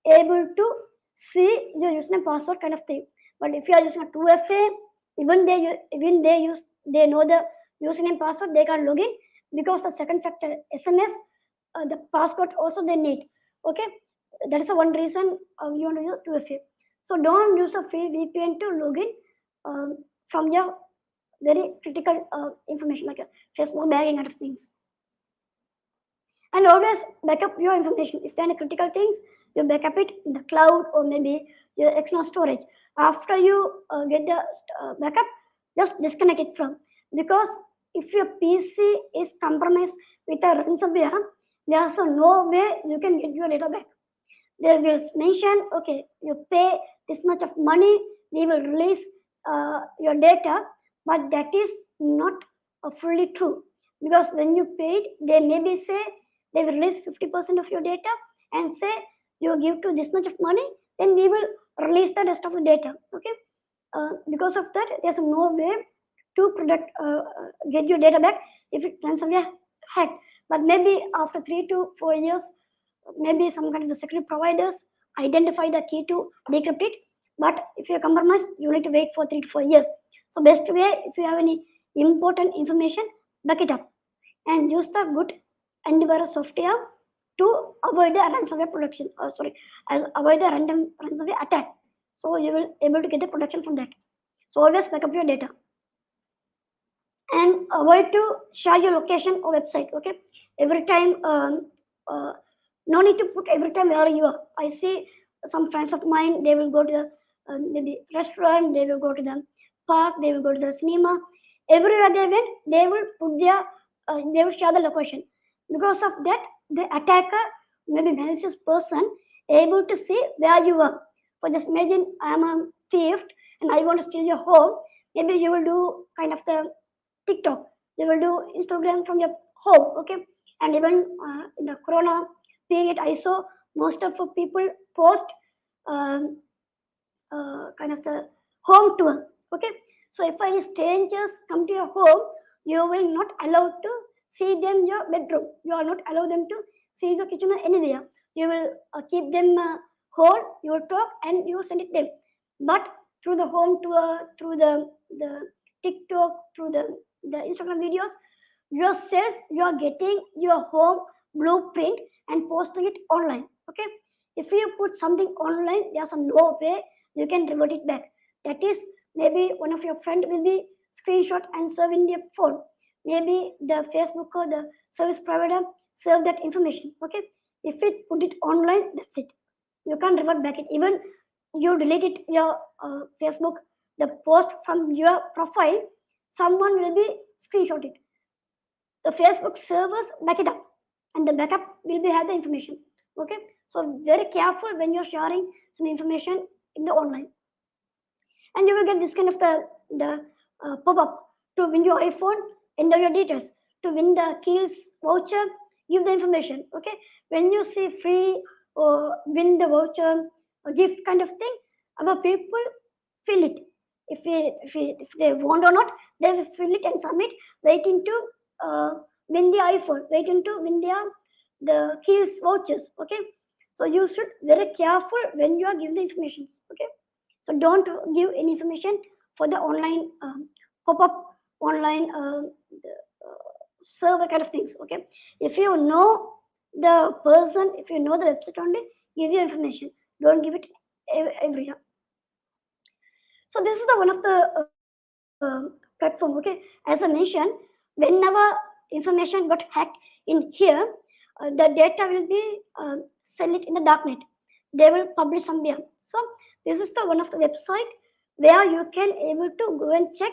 able to see your username password kind of thing. But if you are using a 2FA, even they know the username password, they can't log in, because the second factor SMS, the password also they need. Okay, that is the one reason you want to use 2FA. So don't use a free VPN to log in from your very critical information like a Facebook banking kind of things. And always backup your information. If there are any critical things, you backup it in the cloud or maybe your external storage. After you get the backup, just disconnect it from, because if your PC is compromised with a ransomware, there's no way you can get your data back. They will mention, okay, you pay this much of money, we will release your data, but that is not fully true, because when you paid, they maybe say they will release 50% of your data and say you give to this much of money, then we will release the rest of the data. Okay, because of that, there's no way to get your data back if it ransomware hacked. But maybe after 3 to 4 years, maybe some kind of the security providers identify the key to decrypt it. But if you're compromised, you need to wait for 3 to 4 years. So best way, if you have any important information, back it up and use the good antivirus software to avoid the ransomware production. Avoid the random ransomware attack. So you will able to get the protection from that. So always back up your data and avoid to share your location or website. Okay, every time, uh, no need to put every time where you are. I see some friends of mine, they will go to the maybe restaurant, they will go to the park, they will go to the cinema. Everywhere they went, they will put their they will share the location. Because of that, the attacker, maybe malicious person, able to see where you are. For just imagine, I am a thief and I want to steal your home. Maybe you will do kind of the TikTok. They will do Instagram from your home. Okay, and even in the Corona period, I saw most of the people post um, kind of the home tour. Okay, so if any strangers come to your home, you will not allowed to see them your bedroom. You are not allowed them to see the kitchen or anywhere. You will keep them hold. You will talk and you will send it them. But through the home tour, through the TikTok, through the Instagram videos, yourself you are getting your home blueprint and posting it online. Okay, if you put something online, there's no way you can revert it back. That is, maybe one of your friend will be screenshot and serve in their phone. Maybe the Facebook or the service provider serve that information. Okay, if it put it online, that's it. You can't revert back it. Even you deleted your Facebook, the post from your profile, someone will be screenshot it. The Facebook servers back it up, and the backup will be have the information. Okay, so very careful when you're sharing some information in the online, and you will get this kind of the pop up to win your iPhone. Enter your details to win the keys voucher. Give the information. Okay, when you see free or win the voucher or gift kind of thing, our people fill it. If they want or not, they will fill it and submit, waiting to win the iPhone, waiting to win the keys vouchers. Okay, so you should very careful when you are giving the information. Okay, so don't give any information for the online pop-up, online server kind of things. Okay, if you know the person, if you know the website only, give your information. Don't give it everywhere. So this is the one of the platform. Okay, as I mentioned, whenever information got hacked in here, the data will be sell it in the darknet. They will publish somewhere. So this is the one of the website where you can able to go and check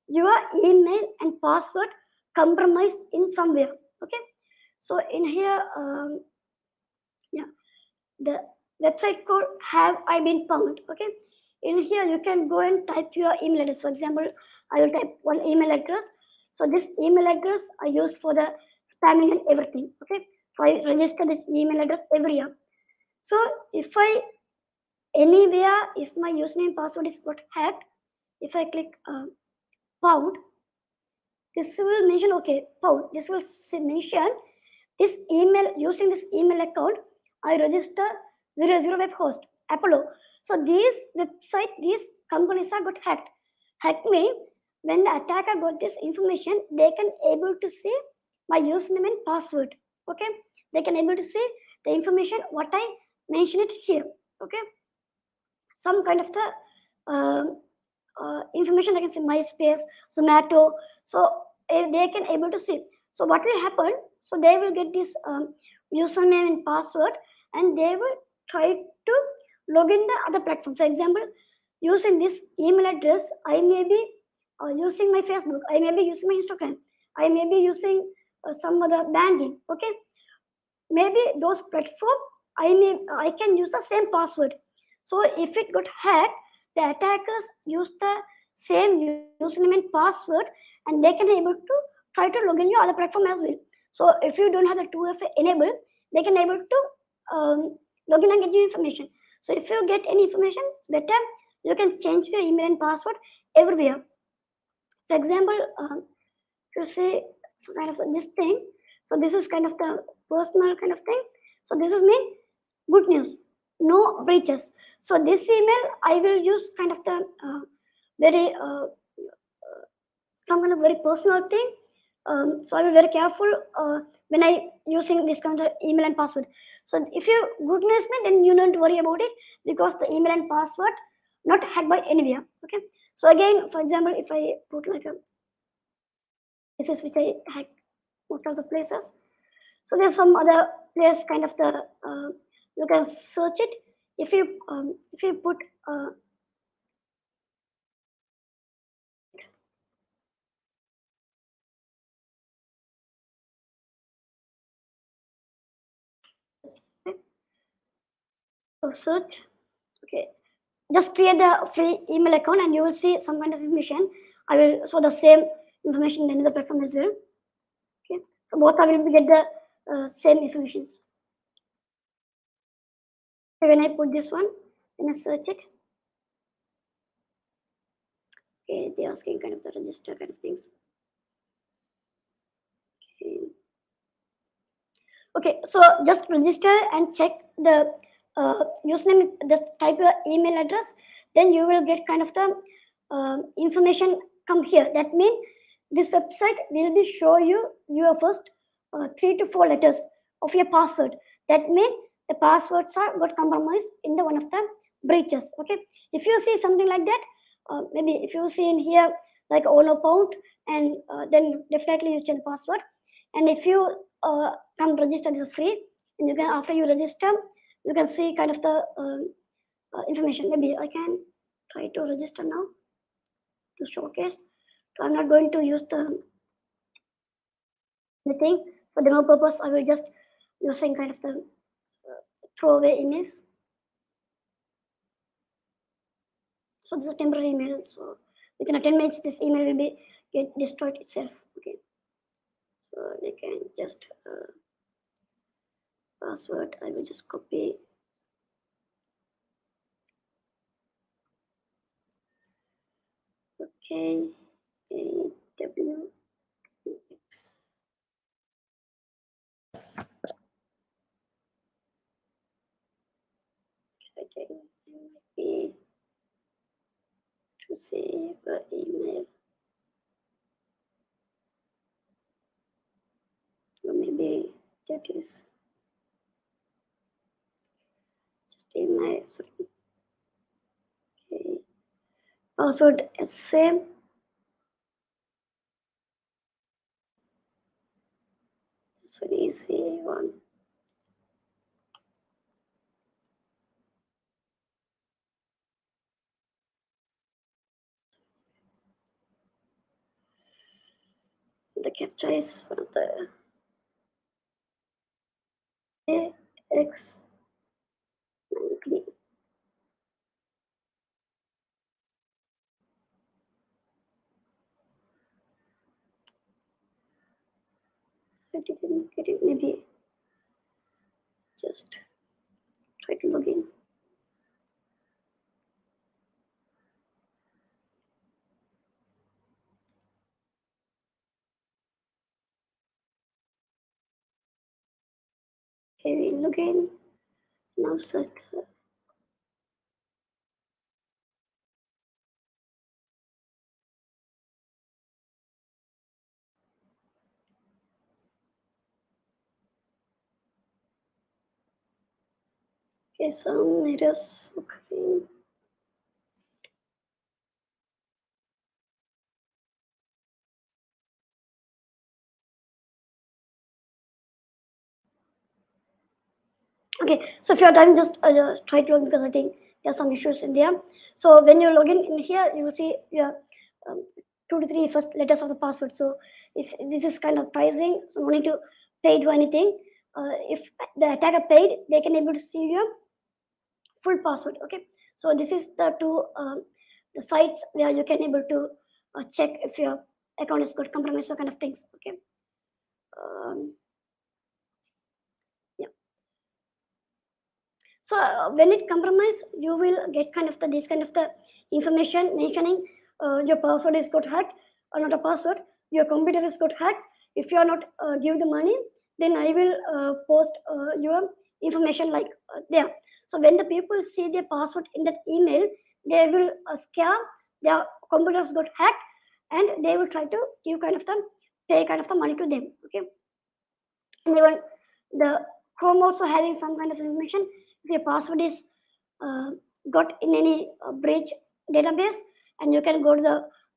your email and password compromised in somewhere. Okay, so in here, yeah, the website code have I been found. Okay, in here you can go and type your email address. For example, I will type one email address. So this email address I use for the spamming and everything. Okay, so I register this email address every year. So if I anywhere, if my username password is got hacked, if I click found, this will mention, okay, found. This will mention this email, using this email account, I register 00 web host Apollo. So these website, these companies are got hacked. Hacked mean when the attacker got this information, they can able to see my username and password. Okay, they can able to see the information what I mentioned it here. Okay, some kind of the information like in MySpace, Zomato. So they can able to see. So what will happen? So they will get this username and password, and they will try to log in the other platform. For example, using this email address, I may be using my Facebook, I may be using my Instagram, I may be using some other banking. Okay, maybe those platform I can use the same password. So if it got hacked, the attackers use the same username and password, and and they can able to try to log in your other platform as well. So if you don't have the 2FA enabled, they can able to log in and get you information. So if you get any information, it's better you can change your email and password everywhere. For example, to say kind of this thing. So this is kind of the personal kind of thing. So this is mean good news, no breaches. So this email I will use kind of the very some kind of very personal thing. So I will be very careful when I using this kind of email and password. So if you goodness me, then you don't worry about it because the email and password not hacked by anywhere. Okay. So again, for example, if I put like a this is which I hack most of the places. So there's some other place kind of the you can search it. If you put search, okay, just create the free email account and you will see some kind of information. I will show the same information in the platform as well. Okay, so both I will get the same information. So when I put this one, then I search it. Okay, they are asking kind of the register kind of things. Okay. Okay, so just register and check the username, just type your email address, then you will get kind of the information come here. That means this website will be show you your first 3 to 4 letters of your password. That means the passwords are got compromised in the one of the breaches. Okay, if you see something like that, maybe if you see in here like owner pound, and then definitely you change password. And if you come register is free, and you can after you register you can see kind of the information. Maybe I can try to register now to showcase. So I'm not going to use the thing for the no purpose. I will just using kind of the throwaway emails. So this is a temporary email. So within 10 minutes this email will be get destroyed itself. Okay, so we can just password I will just copy. Okay, AW. I think it might be to save the email, or maybe that is just email. Sorry. Okay, password is same. This one easy one. The captcha is one of the AX. I didn't get it. Maybe just try to log in. Okay, we log in. Now set. Okay, some errors. Okay. Okay, so if you're done, just try to log in because I think there's some issues in there. So when you log in here, you will see your 2 to 3 first letters of the password. So if this is kind of pricing, so no need to pay to anything. If the attacker paid, they can able to see your full password. Okay, so this is the two the sites where you can able to check if you're account is got compromised, so kind of things. Okay. Um, yeah. So when it compromise, you will get kind of this kind of the information mentioning your password is got hacked or not a password. Your computer is got hacked. If you are not give the money, then I will post your information like there. So when the people see their password in that email, they will scare their computers got hacked, and they will try to give kind of the pay kind of the money to them. Okay, and even the Chrome also having some kind of information. If your password is uh, got in any breach database, and you can go to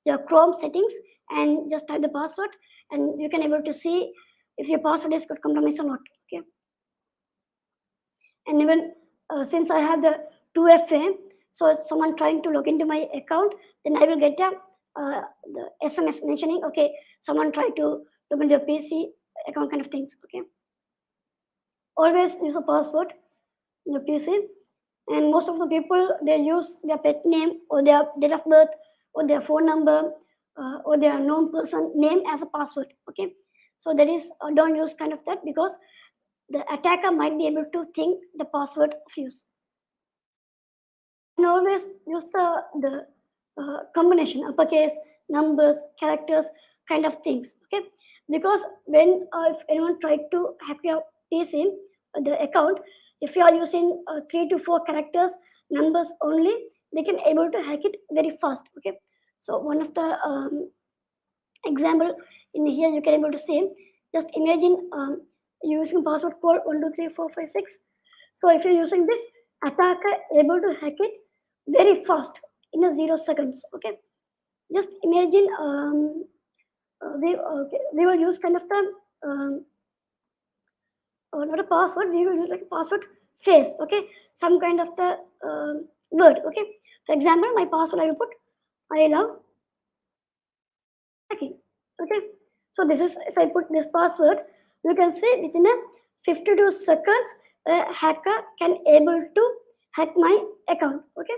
the Chrome settings and just type the password, and you can able to see if your password is got compromised or not. Okay, and even since I have the 2FA, so if someone trying to log into my account, then I will get the SMS mentioning, okay, someone tried to log into your PC account kind of things. Okay, always use a password in your PC, and most of the people they use their pet name or their date of birth or their phone number or their known person name as a password. Okay, so that is don't use kind of that, because the attacker might be able to think the password of use. And always use the combination uppercase, numbers, characters kind of things. Okay, because when if anyone tried to hack your PC, the account, if you are using 3 to 4 characters numbers only, they can able to hack it very fast. Okay, so one of the example in here you can able to see, just imagine using password code 123456. So if you're using this, attacker able to hack it very fast in a 0 seconds. Okay, just imagine we will use kind of the not a password, we will use like a password phrase. Okay, some kind of the word. Okay, for example, my password I will put I love hacking. Okay, so this is, if I put this password, you can see within a 52 seconds a hacker can able to hack my account. Okay,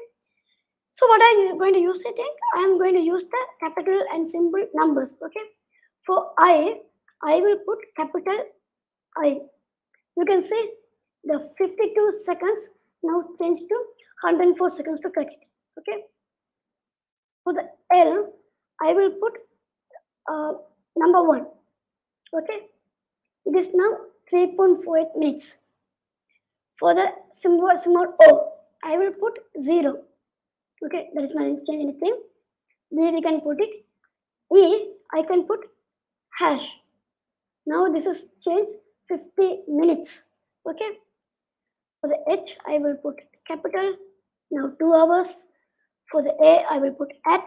so what are you going to use it in? I am going to use the capital and symbol numbers. Okay, for I will put capital I. You can see the 52 seconds now changed to 104 seconds to cut it. Okay, for the L I will put uh, number 1. Okay, it is now 3.48 minutes. For the symbol O, I will put 0. Okay, that is my change anything. B we can put it. E I can put hash. Now this is changed 50 minutes. Okay. For the H I will put capital. Now 2 hours. For the A I will put at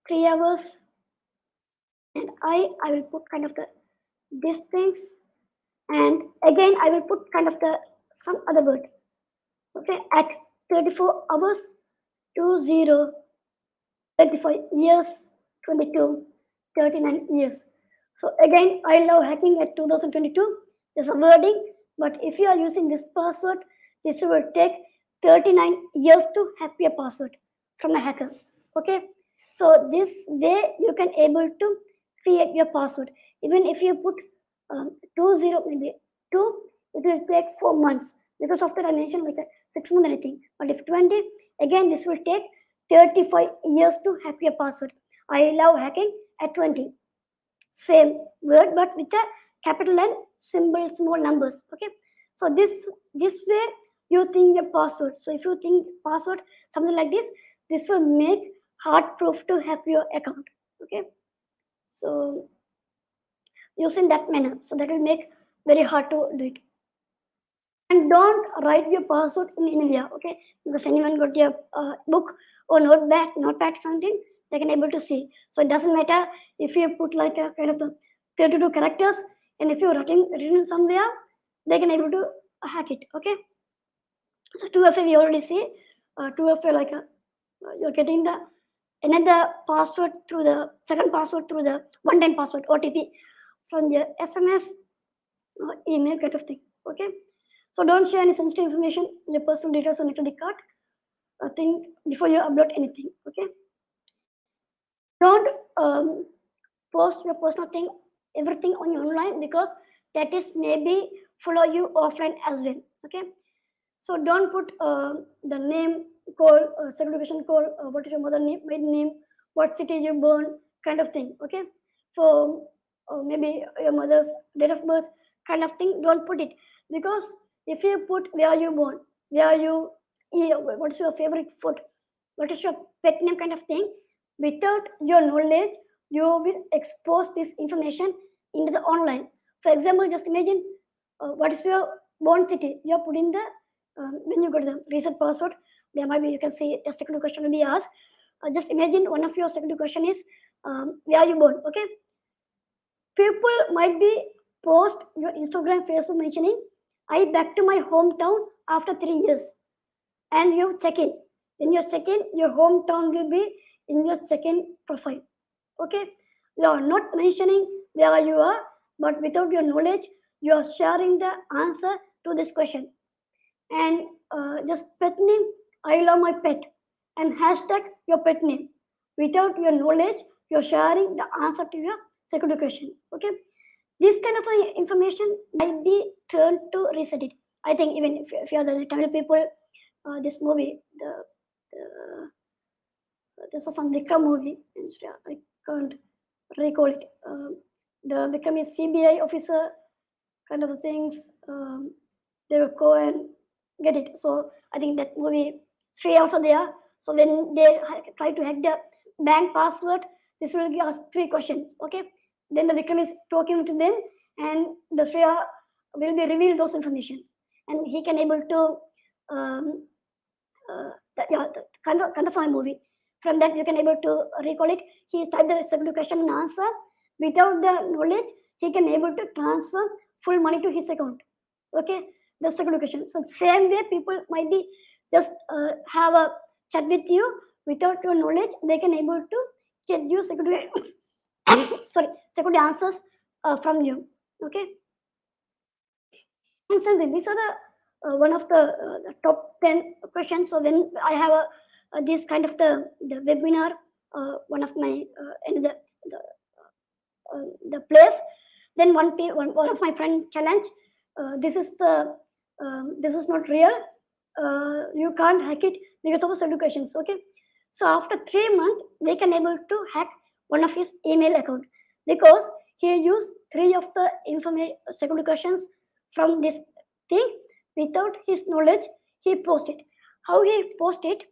3 hours. And I will put kind of the these things. And again I will put kind of the some other word. Okay, at 34 hours, 20, 35 years, 22, 39 years. So again, I love hacking at 2022. There's a wording, but if you are using this password, this will take 39 years to hack your password from a hacker. Okay, so this way you can able to create your password. Even if you put 20, maybe 2, it will take 4 months. Because of that, I mentioned like a 6 month anything. But if 20, again, this will take 35 years to hack your password. I love hacking at 20. Same word, but with a capital and symbol, small numbers. Okay. So this way you think your password. So if you think password something like this will make hard proof to hack your account. Okay. So using that manner, so that will make very hard to do it. And don't write your password in India, okay? Because anyone got your book or notepad something, they can able to see. So it doesn't matter if you put like a kind of the 32 characters, and if you're written somewhere, they can able to hack it, okay? So 2FA we already see. 2FA like you're getting the another password through the second password through the one-time password OTP from your SMS email kind of things, okay? So don't share any sensitive information, your personal details on a credit card. Think before you upload anything. Okay. Don't post your personal thing, everything on your online, because that is maybe follow you offline as well. Okay, so don't put the name, call, segregation call, what is your mother name, maiden name, what city you born, kind of thing. Okay, so maybe your mother's date of birth, kind of thing. Don't put it, because if you put where you born, where you eat, what's your favorite food, what is your pet name, kind of thing, without your knowledge, you will expose this information into the online. For example, just imagine what is your born city. You are putting the when you go to the reset password, there might be, you can see a second question will be asked. Just imagine one of your second question is where are you born. Okay, people might be post your Instagram, Facebook mentioning I back to my hometown after 3 years, and you check in. When you check in, your hometown will be in your check-in profile. Okay, you are not mentioning where you are, but without your knowledge, you are sharing the answer to this question. And just pet name, I love my pet, and hashtag your pet name. Without your knowledge, you're sharing the answer to your second question. Okay, this kind of information might be turned to reset it. I think even if you are the Tamil people, this movie, there's some Vikram movie. I can't recall it. The Vikram is CBI officer, kind of things. They will go and get it. So I think that movie, Sri also there. So when they try to hack the bank password, this will give us three questions. Okay. Then the Vikram is talking to them, and the Shreya will be reveal those information, and he can able to yeah, kind of a movie. From that, you can able to recall it. He typed the second question and answer. Without the knowledge, he can able to transfer full money to his account. Okay, the second question. So same way, people might be just have a chat with you without your knowledge. They can able to get you second sorry, second answers from you. Okay, and so these are the one of the top 10 questions. So when I have this kind of the webinar, one of my in the place, then one of my friend challenge. This is the this is not real. You can't hack it because of the questions. Okay, so after 3 months, they can able to hack one of his email account, because he used three of the information security questions from this thing without his knowledge. He posted. How he posted?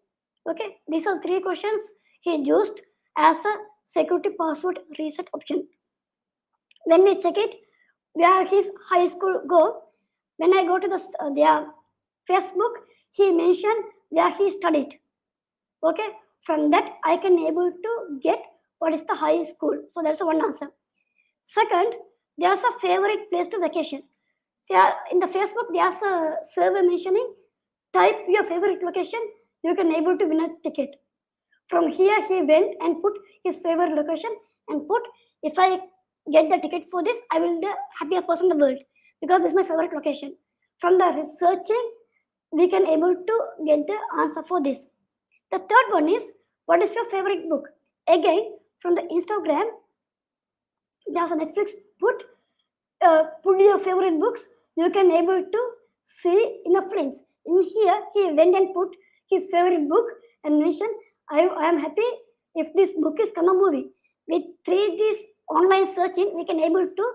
Okay, these are three questions he used as a security password reset option. When we check it, where his high school go, when I go to their Facebook, he mentioned where he studied. Okay, from that I can able to get what is the high school. So that's one answer. Second, there's a favorite place to vacation. So in the Facebook, there's a survey mentioning type your favorite location, you can able to win a ticket. From here, he went and put his favorite location and put, if I get the ticket for this, I will be the happiest person in the world, because this is my favorite location. From the researching, we can able to get the answer for this. The third one is, what is your favorite book? Again, from the Instagram, there's a Netflix put your favorite books. You can able to see in the frames. In here, he went and put his favorite book and mentioned, I am happy if this book is come a movie. With this online searching, we can able to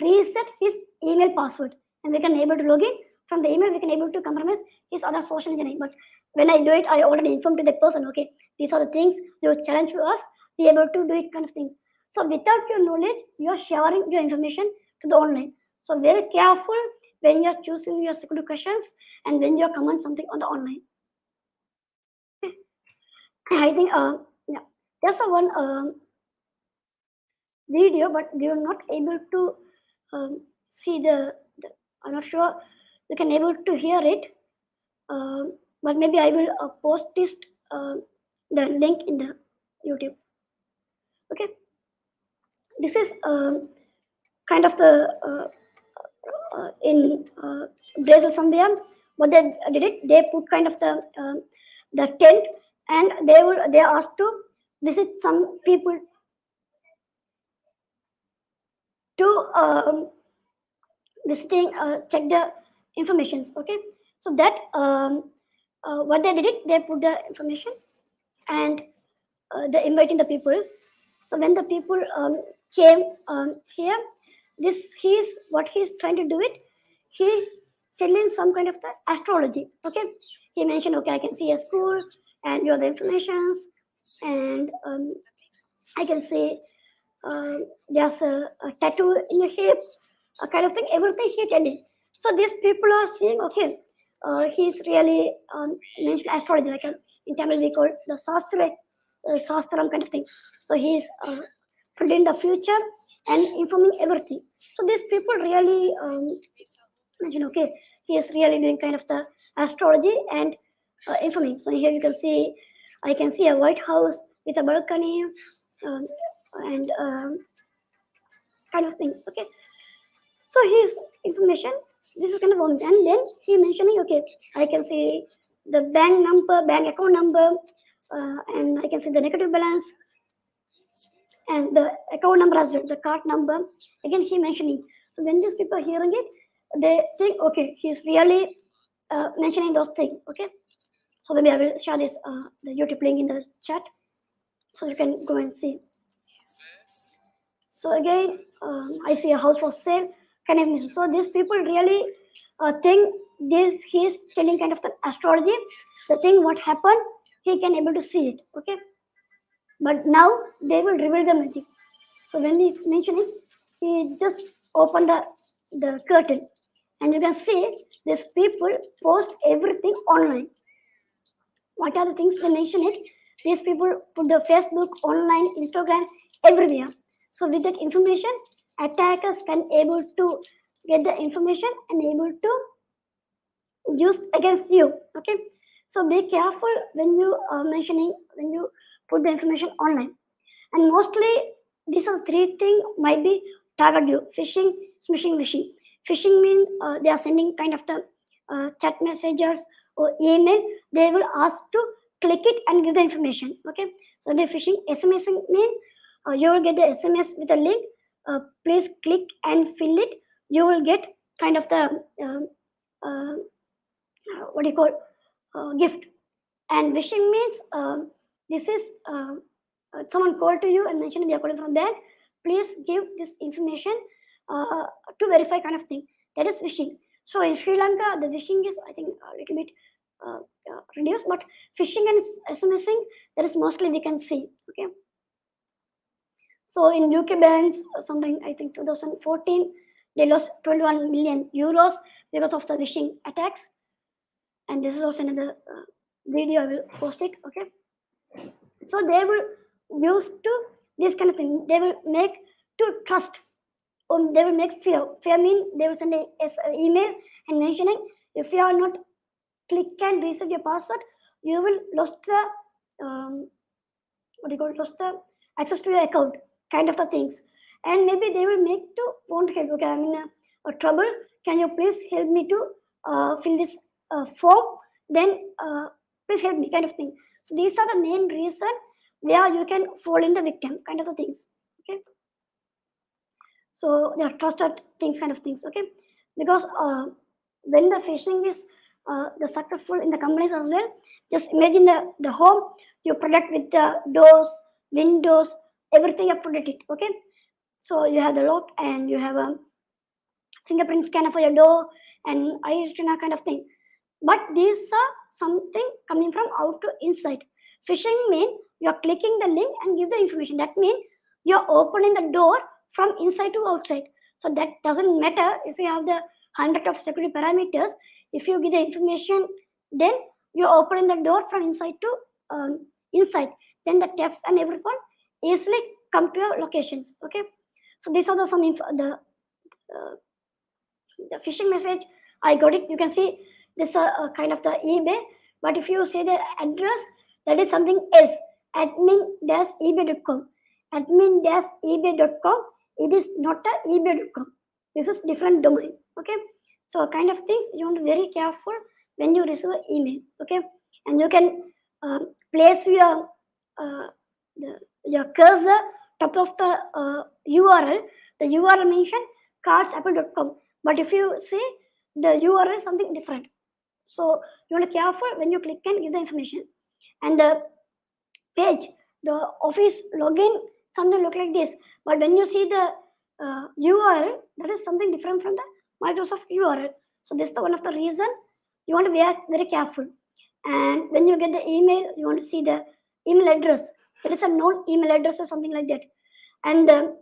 reset his email password, and we can able to log in. From the email, we can able to compromise his other social engineering. But when I do it, I already informed to that person, okay, these are the things you challenge to us, be able to do it, kind of thing. So without your knowledge, you are sharing your information to the online. So very careful when you are choosing your security questions and when you are comment something on the online. I think yeah, there's a one video, but we are not able to see the. I'm not sure you can able to hear it, but maybe I will post this the link in the YouTube. Okay, this is kind of the in Brazil somewhere. What they did it, they put kind of the tent, and they are asked to visit some people. to visiting check the informations. Okay, so that what they did it, they put the information and they inviting the people. So when the people came here, this he's what he's trying to do it. He's telling some kind of the astrology. Okay, he mentioned, okay, I can see a school and you are the informations, and I can see there's a tattoo in your hip, a kind of thing. Everything he telling. So these people are saying, okay, he's really mentioned astrology, like in Tamil we call the sastram kind of thing. So he's predicting the future and informing everything. So these people really mention, okay, he is really doing kind of the astrology and informing. So here you can see, I can see a White House with a balcony um, and kind of thing. Okay, so his information, this is kind of one, and then he mentioning, okay, I can see the bank number, bank account number, and I can see the negative balance and the account number as well, the card number. Again, he mentioning. So when these people are hearing it, they think, okay, he's really mentioning those things. Okay, so maybe I will share this the YouTube link in the chat, so you can go and see. So again, I see a house for sale. Kind of, so these people really think this he's telling kind of the astrology. The thing what happened, he can able to see it. Okay, but now they will reveal the magic. So when he mentioned it, he just opened the curtain, and you can see these people post everything online. What are the things they mention it? These people put the Facebook, online, Instagram, everywhere. So with that information, attackers can able to get the information and able to use against you. Okay, so be careful when you are mentioning, when you put the information online. And mostly these are three things might be target you: phishing, smishing, wishing. Phishing means they are sending kind of the chat messages or email. They will ask to click it and give the information. Okay, so the phishing. SMSing means you will get the SMS with a link. Please click and fill it. You will get kind of the uh, what do you call gift. And wishing means this is someone called to you and mentioned we are calling from there. Please give this information to verify kind of thing. That is wishing. So in Sri Lanka, the wishing is I think a little bit reduced, but phishing and SMSing, that is mostly we can see. Okay. So in UK banks, something I think 2014, they lost 21 million euros because of the phishing attacks. And this is also another video I will post it. Okay, so they will use to this kind of thing. They will make to trust, or they will make fear mean they will send a email and mentioning, if you are not click and reset your password, you will lost the what do you call it, lost the access to your account, kind of the things. And maybe they will make to want help. Okay, I'm in a trouble, can you please help me to fill this form, then please help me, kind of thing. So these are the main reason where you can fall in the victim, kind of the things. Okay, so they are trusted things, kind of things. Okay, because when the phishing is the successful in the companies as well, just imagine the home you protect with the doors, windows, everything you protect it. Okay, so you have the lock and you have a fingerprint scanner for your door and eye retina kind of thing. But these are something coming from out to inside. Phishing means you're clicking the link and give the information. That means you're opening the door from inside to outside. So that doesn't matter if you have the 100 of security parameters. If you give the information, then you're opening the door from inside to inside. Then the theft and everyone easily come to your locations. Okay. So these are the some uh, the phishing message. I got it. You can see this kind of the eBay, but if you say the address, that is something else. Admin-ebay.com. Admin-ebay.com. It is not a ebay.com. This is different domain. Okay. So kind of things you want to be very careful when you receive an email. Okay, and you can place your your cursor top of the URL. The URL mentioned cardsapple.com, but if you see the URL is something different. So you want to be careful when you click and give the information. And the page, the office login, something look like this. But when you see the URL, that is something different from the Microsoft URL. So this is the one of the reason you want to be very careful. And when you get the email, you want to see the email address. There is a known email address or something like that, and the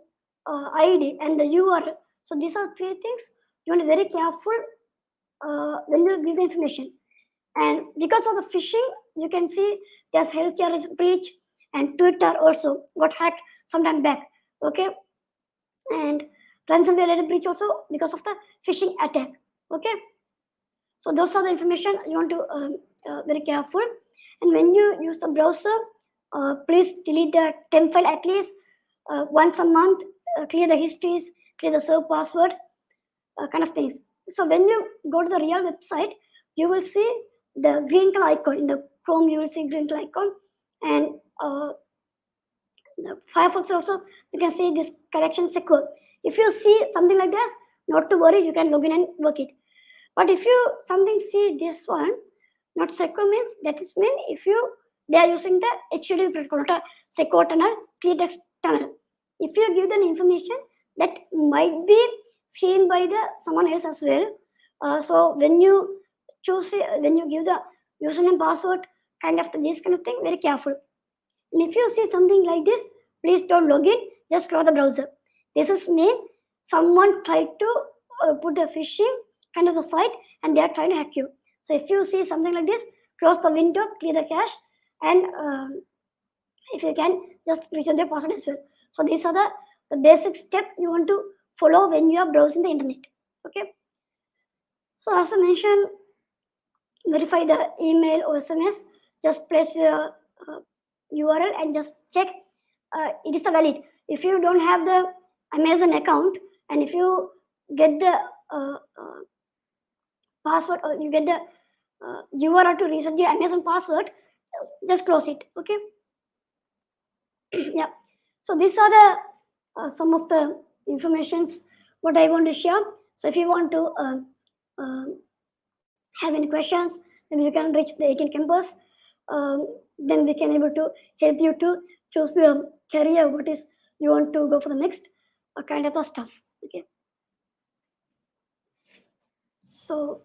ID and the URL. So these are three things you want to be very careful when you give the information. And because of the phishing, you can see there's healthcare is breach, and Twitter also got hacked sometime back. Okay, and ransomware related breach also because of the phishing attack. Okay, so those are the information you want to very careful. And when you use the browser, please delete the temp file at least once a month. Clear the histories, clear the serve password, kind of things. So when you go to the real website, you will see the green color icon in the Chrome. You will see green color icon, and the Firefox also you can see this correction secure. If you see something like this, not to worry, you can log in and work it. But if you something see this one, not secure means that is mean if you they are using the HTTP protocol, not a secure tunnel, clear text tunnel. If you give them information that might be seen by the someone else as well. So when you choose when you give the username password kind of this kind of thing, very careful. And if you see something like this, please don't log in, just close the browser. This is mean someone tried to put a phishing kind of the site and they are trying to hack you. So if you see something like this, close the window, clear the cache, and if you can, just reset the password as well. So these are the basic step you want to follow when you are browsing the internet. Okay. So as I mentioned, verify the email or SMS. Just place your URL and just check it is valid. If you don't have the Amazon account and if you get the password or you get the URL to reset your Amazon password, just close it. Okay. Yeah. So these are the some of the informations what I want to share. So if you want to have any questions, then you can reach the 18 campus. Then we can able to help you to choose the career what is you want to go for the next kind of stuff. Okay. So